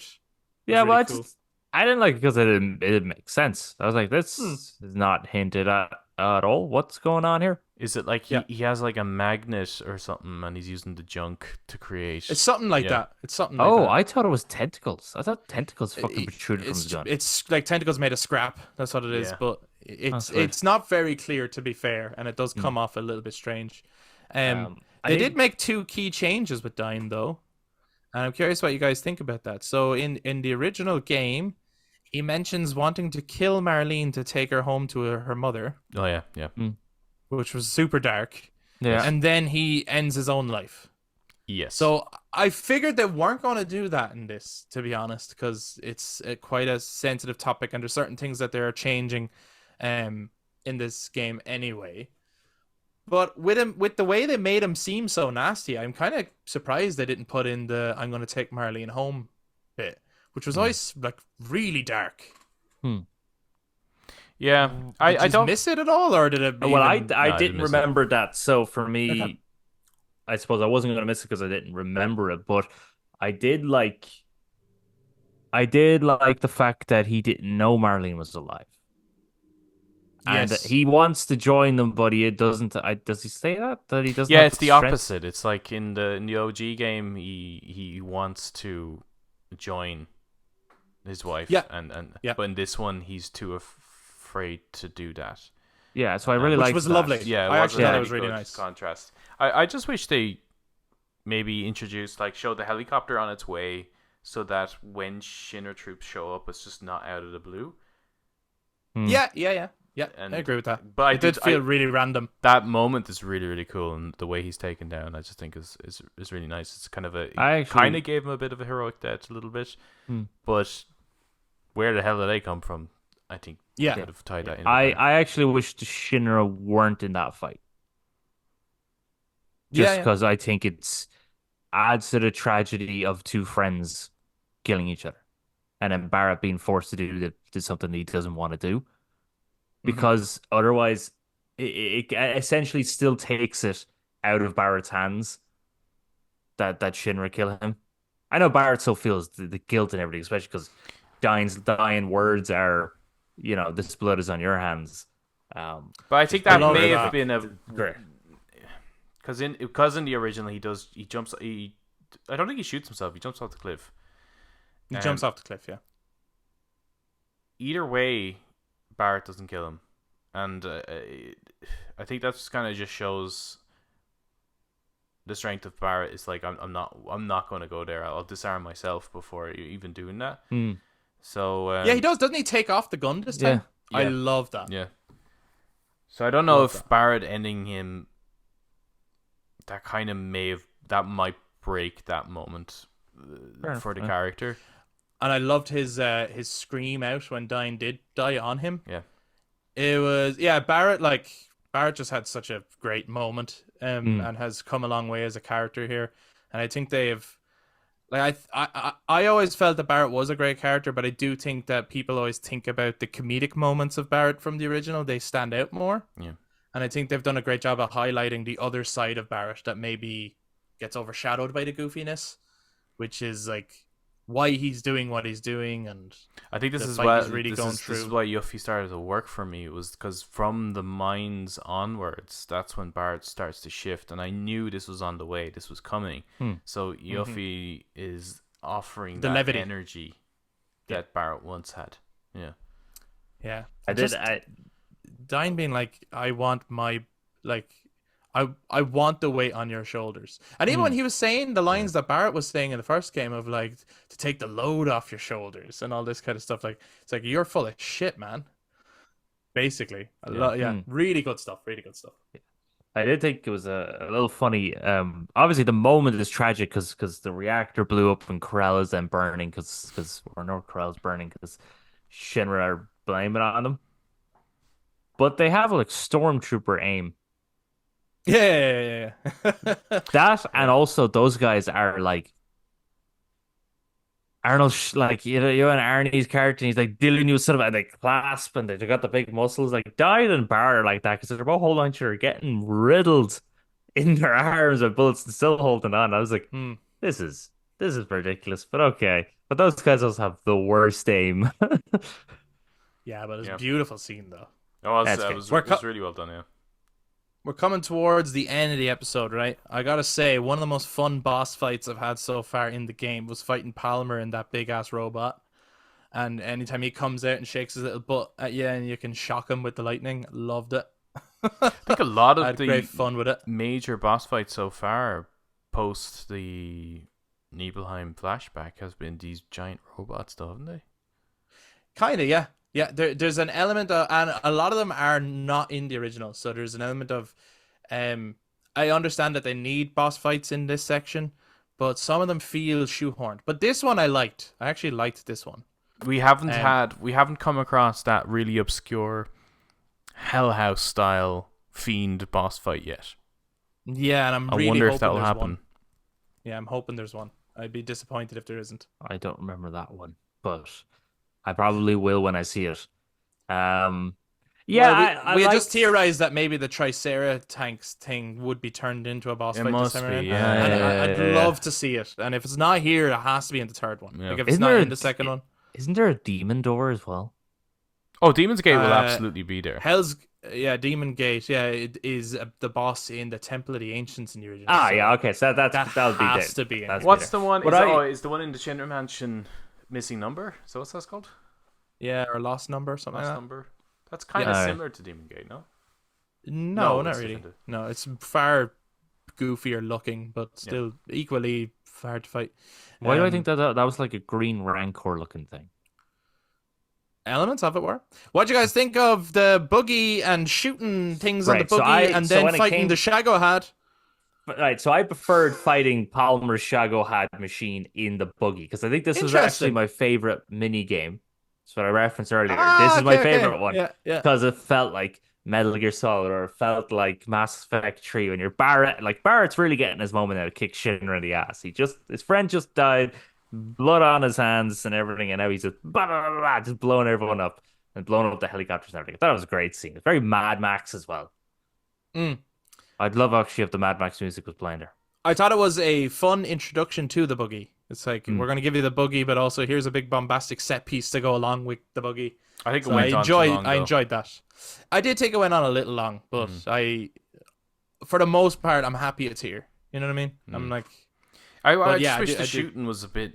Yeah, really well, I didn't like it because it didn't make sense. I was like, this is not hinted at at all. What's going on here? Is it like Yeah. he has like a magnet or something, and he's using the junk to It's create? something like Yeah. that. It's something like Oh, that. I thought it was tentacles. I thought tentacles fucking protruded from his gun. It's like tentacles made of scrap. That's what it is. Yeah. But That's weird. it's not very clear, to be fair, and it does Hmm. come off a little bit strange. I They did did. make two key changes with Dyne though, and I'm curious what you guys think about that. So in the original game, he mentions wanting to kill Marlene to take her home to her mother, Oh yeah, yeah. Hmm. which was super dark, Yeah. and then he ends his own life. Yes. So I figured they weren't going to do that in this, to be honest, because it's quite a sensitive topic, and there's certain things that they're changing, in this game anyway. But with him, with the way they made him seem so nasty, I'm kind of surprised they didn't put in the "I'm going to take Marlene home" bit, which was always like really dark. Hmm. Yeah, Did I you don't. miss it at all, or did it? Well, I Even... I No, I didn't didn't miss it. remember that. So for me, Okay. I suppose I wasn't going to miss it because I didn't remember it. But I did like I did like the fact that he didn't know Marlene was alive. And Yes. he wants to join them, but he doesn't. Does he say that he doesn't? Yeah, have it's the strength? opposite. It's like in the OG game, he wants to join his wife, Yeah. and Yeah. but in this one, he's too afraid to do that. Yeah, so I really Which liked was that. lovely. Yeah, I actually thought it really was really good nice. contrast. I just wish they maybe introduced like show the helicopter on its way so that when Shinra troops show up, it's just not out of the blue. Hmm. Yeah. I And agree with that. but I It did did- feel really random. that moment is really really cool, and the way he's taken down, I just think is really nice. It's kind of I actually- kind of gave him a bit of a heroic death, a little bit, Hmm. but where the hell did they come from? I think Yeah. could have tied that in. I actually wish the Shinra weren't in that fight. Yeah, Just yeah. because I think it's adds to the tragedy of two friends killing each other, and then Barrett being forced to do something he doesn't want to do, because otherwise it essentially still takes it out of Barrett's hands that Shinra kill him. I know Barrett still feels the guilt and everything, especially because dying words are, this blood is on your hands. But I think I that love may that. have been a Great. because in the original he jumps I don't think he shoots himself. He jumps off the cliff. He jumps off the cliff, yeah. Either way, Barrett doesn't kill him, and I think that's kind of just shows the strength of Barrett. Is like I'm not going to go there. I'll disarm myself before even doing that. Hmm. So Yeah, he does. Doesn't he take off the gun this time? Yeah. I Yeah. love that. Yeah. So I don't know Love if that. Barrett ending him, that might break that moment Fair for the enough. character. And I loved his scream out when Dyne did die on him. Yeah. It was Barrett just had such a great moment, and has come a long way as a character here. And I think they've I always felt that Barrett was a great character, but I do think that people always think about the comedic moments of Barrett from the original. They stand out more. Yeah. And I think they've done a great job of highlighting the other side of Barrett that maybe gets overshadowed by the goofiness, which is like why he's doing what he's doing. And I think this the is fight why he's really going this is through. why Yuffie started to work for me. It was because from the mines onwards, that's when Barrett starts to shift, and I knew this was on the way. This was coming. So Yuffie is offering The that levity. energy that Barrett once had. Yeah. Yeah, I Dyne being like, I want I want the weight on your shoulders. And even when he was saying the lines that Barrett was saying in the first game of like to take the load off your shoulders and all this kind of stuff, like it's like you're full of shit, man. Basically, really good stuff. Really good stuff. I did think it was a little funny. Obviously the moment is tragic because the reactor blew up and Corel is then burning Corel's burning because Shinra are blaming it on them. But they have like stormtrooper aim. Yeah. That and also those guys are like Arnold, like you and Arnie's character, and he's like dealing you sort of, and they clasp and they got the big muscles. Like Died and Barr are like that because they're both holding on to her, getting riddled in their arms with bullets and still holding on. I was like, this is ridiculous, but okay. But those guys also have the worst aim. Yeah, but it's a beautiful scene though. It was really well done, yeah. We're coming towards the end of the episode, right? I gotta say, one of the most fun boss fights I've had so far in the game was fighting Palmer and that big-ass robot. And anytime he comes out and shakes his little butt at you and you can shock him with the lightning, loved it. I think a lot I of had great fun with it. major boss fights so far, post the Nibelheim flashback, has been these giant robots, though, haven't they? Kinda, yeah. Yeah, there's an element of, and a lot of them are not in the original. So there's an element of, I understand that they need boss fights in this section, but some of them feel shoehorned. But this one I liked. I actually liked this one. We haven't come across that really obscure Hell House style fiend boss fight yet. Yeah, and I really wonder if hoping that'll there's happen. one. Yeah, I'm hoping there's one. I'd be disappointed if there isn't. I don't remember that one, but I probably will when I see it. Yeah, well, we had liked... just theorized that maybe the Triceratops thing would be turned into a boss It fight must this time be, around. yeah. And yeah, I'd yeah. love to see it. And if it's not here, it has to be in the third one. Yeah. Like if it's Isn't not there in the second one. Isn't there a demon door as well? Oh, Demon's Gate will absolutely be there. Demon Gate. Yeah, it is the boss in the Temple of the Ancients in the original. Ah, so yeah, okay, so that'll be has it. to be in That's here. What's the one? But Is the one in the Shinra Mansion missing number? So what's that called? Yeah, or Lost Number, something Lost like that. number. That's kind of Yeah. similar to Demon Gate, no? No, No, not it's really. different. No, it's far goofier looking, but still equally hard to fight. Why do I think that was like a green rancor looking thing? Elements of it were. What do you guys think of the buggy and shooting things on the Right, so buggy and so then when it fighting came- the Shago hat? Right, so I preferred fighting Palmer's Shago Had machine in the buggy because I think this was actually Interesting. my favorite mini game. That's what I referenced earlier. Ah, This is my okay, okay. favorite one Yeah, yeah. because it felt like Metal Gear Solid or it felt like Mass Effect 3 when you're Barrett. Like Barrett's really getting his moment out of kick Shinra in the ass. His friend just died, blood on his hands and everything, and now he's just blah, blah, blah, blah, just blowing everyone up and blowing up the helicopters and everything. I thought it was a great scene. It's very Mad Max as well. Mm. I'd love actually if the Mad Max music was playing there. I thought it was a fun introduction to the buggy. It's like, we're going to give you the buggy, but also here's a big bombastic set piece to go along with the buggy. I think it So went on too long, I though. enjoyed that. I did think it went on a little long, but for the most part, I'm happy it's here. You know what I mean? I'm like, I But just yeah, I wish did- the I did- shooting was a bit.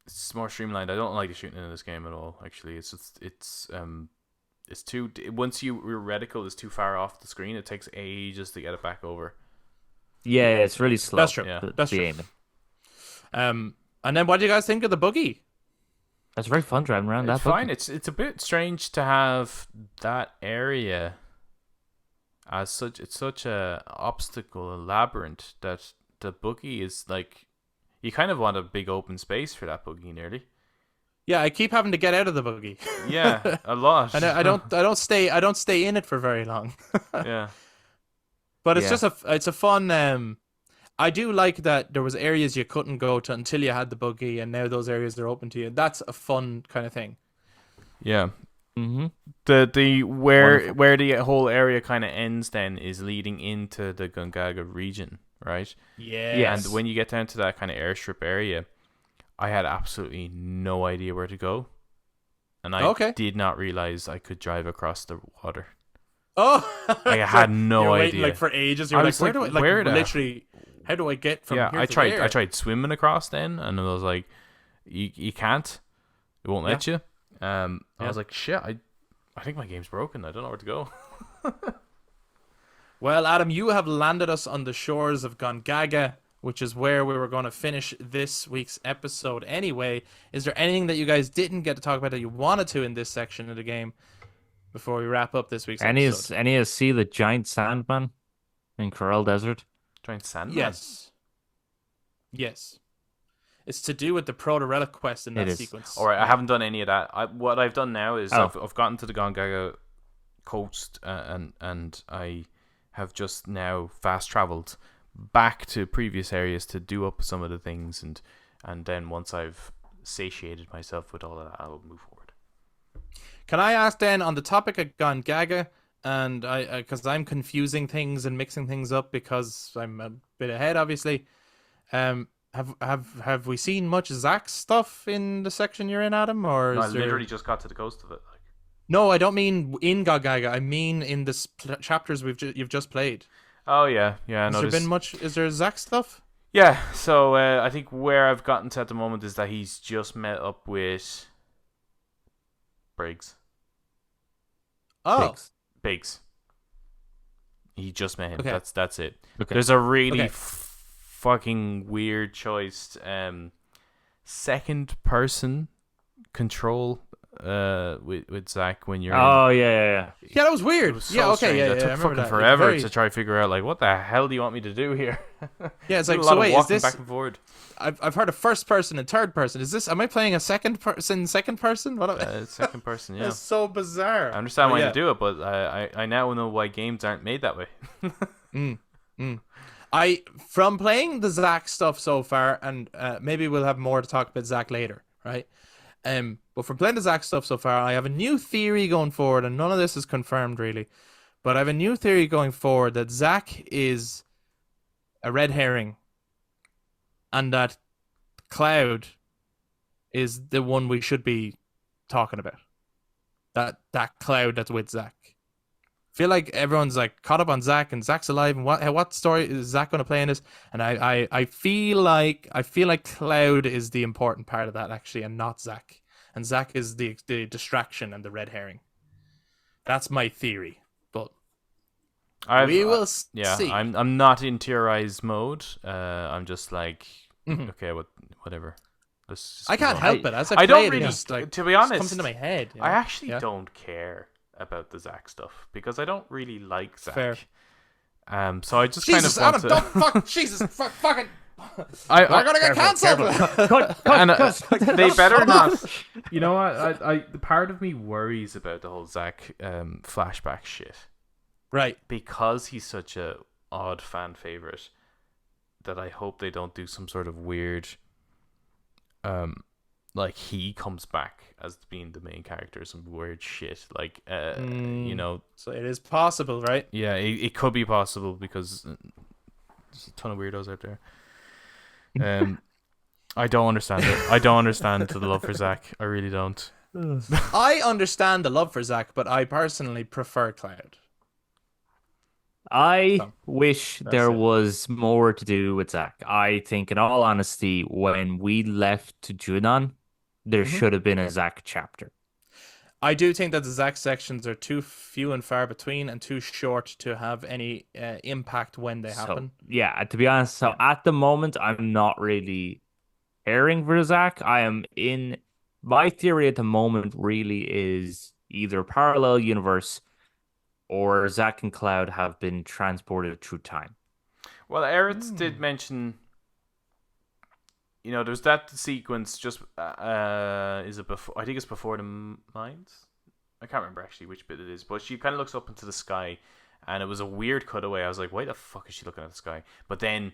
It's more streamlined. I don't like the shooting in this game at all. Actually, it's too. Once your reticle is too far off the screen, it takes ages to get it back over. Yeah, it's really slow. That's true. Yeah. That's the true. aiming. And then what do you guys think of the buggy? That's very fun driving around It's that fine. buggy. It's a bit strange to have that area as such. It's such a obstacle, a labyrinth that the buggy is like. You kind of want a big open space for that buggy, nearly. Yeah, I keep having to get out of the buggy. Yeah, a lot. And I don't stay in it for very long. Yeah. But it's Yeah. just it's a fun. I do like that there was areas you couldn't go to until you had the buggy, and now those areas are open to you. That's a fun kind of thing. Yeah. Mm-hmm. The Wonderful. where the whole area kind of ends then is leading into the Gongaga region, right? Yeah. Yes. And when you get down to that kind of airstrip area, I had absolutely no idea where to go, and I Okay. did not realize I could drive across the water. Oh, I had no you were waiting idea. like for ages. You I were like, was where like, do I where the- literally? How do I get from Yeah, here I to tried. there? I tried swimming across then, and I was like, "You can't. It won't let you." I Yeah. was like, "Shit! I think my game's broken. I don't know where to go." Well, Adam, you have landed us on the shores of Gongaga, which is where we were going to finish this week's episode anyway. Is there anything that you guys didn't get to talk about that you wanted to in this section of the game before we wrap up this week's episode? Any of see the giant sandman in Corel Desert? Giant Sandman. Yes. Yes. It's to do with the Proto Relic quest in that It is. sequence. All right, I haven't done any of that. What I've done now is Oh. I've gotten to the Gongaga coast, and I have just now fast traveled back to previous areas to do up some of the things, and then once I've satiated myself with all of that, I will move forward. Can I ask then on the topic of Gongaga, and because I'm confusing things and mixing things up because I'm a bit ahead, obviously. Have we seen much Zack stuff in the section you're in, Adam? Or No, I is there... literally just got to the coast of it. Like, No, I don't mean in God Gaga. I mean in the chapters you've just played. Oh yeah, I Has there been noticed. much? Is there Zack stuff? Yeah, so I think where I've gotten to at the moment is that he's just met up with Briggs. Oh, Biggs. He just met him. okay. That's it. Okay. There's a really Okay. fucking weird choice. Second person control with Zack when you're in. Oh yeah. Yeah, that was weird. It was so yeah, okay, strange. yeah, It yeah. I took remember fucking that. forever Very- to try to figure out like what the hell do you want me to do here? Yeah, it's Did like a lot so. of Wait, is walking this? back and forward. I've heard of first person and third person. Is this? Am I playing a second person? Second person? What? Second person, yeah. That's so bizarre. I understand But why yeah. you do it, but I now know why games aren't made that way. From playing the Zack stuff so far, and maybe we'll have more to talk about Zack later, right? But from playing the Zack stuff so far, I have a new theory going forward, and none of this is confirmed really. But I have a new theory going forward that Zack is a red herring, and that Cloud is the one we should be talking about. That Cloud that's with Zack. Feel like everyone's like caught up on Zack and Zack's alive and what story is Zack going to play in this? And I feel like Cloud is the important part of that actually, and not Zack. And Zack is the distraction and the red herring. That's my theory, but we will see. I'm not in theorize mode. I'm just like okay, whatever. I can't help it as I I play don't it, really, just, like, to be it just honest, comes into my head. You know? I actually Yeah. don't care about the Zack stuff because I don't really like Zack. Fair. So I just Jesus, kind Adam, of want don't fuck, Jesus, fucking. I We're gonna get cancelled. they better not. You know what? I part of me worries about the whole Zack flashback shit Right. because he's such a odd fan favorite that I hope they don't do some sort of weird like he comes back as being the main character, some weird shit like you know. So it is possible, right? Yeah, it could be possible because there's a ton of weirdos out there. I don't understand it. I don't understand the love for Zack. I really don't. I understand the love for Zack, but I personally prefer Cloud. I So, wish there it. was more to do with Zack. I think, in all honesty, when we left to Junon, there should have been a Zack chapter. I do think that the Zack sections are too few and far between and too short to have any impact when they happen. Yeah, to be honest, at the moment, I'm not really caring for Zack. I am in my theory at the moment really is either parallel universe or Zack and Cloud have been transported through time. Well, Aerith did mention, you know, there's that sequence just is it before? I think it's before the mines. I can't remember actually which bit it is, but she kind of looks up into the sky, and it was a weird cutaway. I was like, why the fuck is she looking at the sky? But then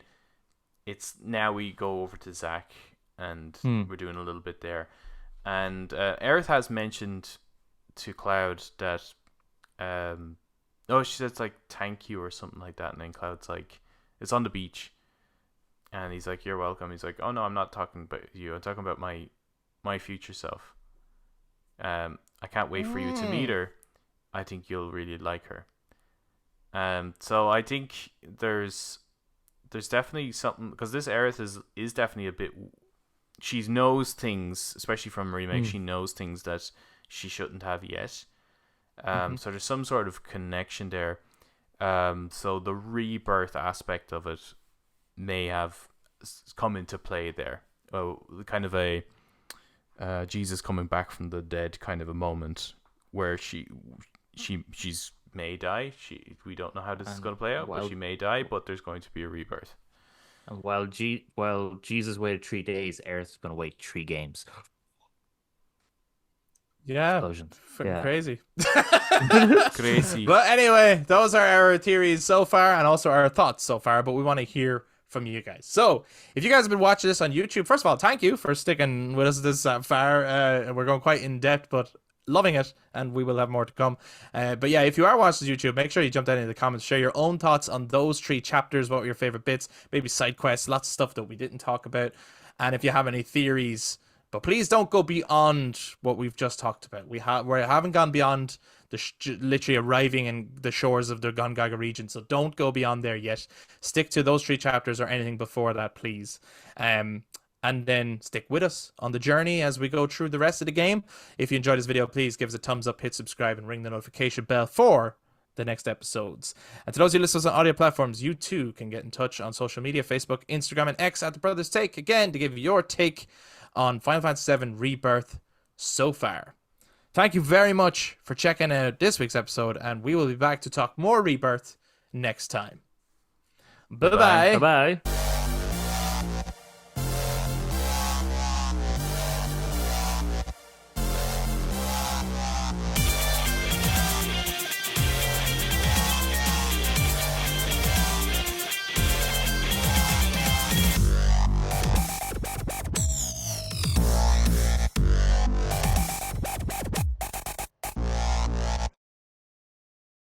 it's now we go over to Zack, and we're doing a little bit there, and Aerith has mentioned to Cloud that she says like thank you or something like that, and then Cloud's like, it's on the beach. And he's like, you're welcome. He's like, oh no, I'm not talking about you. I'm talking about my future self. I can't wait for you to meet her. I think you'll really like her. So I think there's definitely something, because this Aerith is definitely a bit. She knows things, especially from remake. She knows things that she shouldn't have yet. So there's some sort of connection there. So the rebirth aspect of it may have come into play there. Oh, kind of a Jesus coming back from the dead kind of a moment where she's may die. We don't know how this is going to play out, but she may die. But there's going to be a rebirth. And while Jesus waited 3 days, Earth's going to wait 3 games. Yeah, Explosion. fucking crazy. Crazy. But anyway, those are our theories so far, and also our thoughts so far. But we want to hear from you guys. So, if you guys have been watching this on YouTube, first of all, thank you for sticking with us this far. We're going quite in depth, but loving it, and we will have more to come. But yeah, if you are watching YouTube, make sure you jump down in the comments, share your own thoughts on those 3 chapters. What were your favorite bits? Maybe side quests, lots of stuff that we didn't talk about. And if you have any theories But please don't go beyond what we've just talked about. We haven't gone beyond literally arriving in the shores of the Gongaga region, so don't go beyond there yet. Stick to those 3 chapters or anything before that, please. And then stick with us on the journey as we go through the rest of the game. If you enjoyed this video, please give us a thumbs up, hit subscribe, and ring the notification bell for the next episodes. And to those of you listeners on audio platforms, you too can get in touch on social media, Facebook, Instagram, and X at The Brothers Take, again, to give your take on Final Fantasy VII Rebirth so far. Thank you very much for checking out this week's episode, and we will be back to talk more Rebirth next time. Bye-bye. Bye-bye.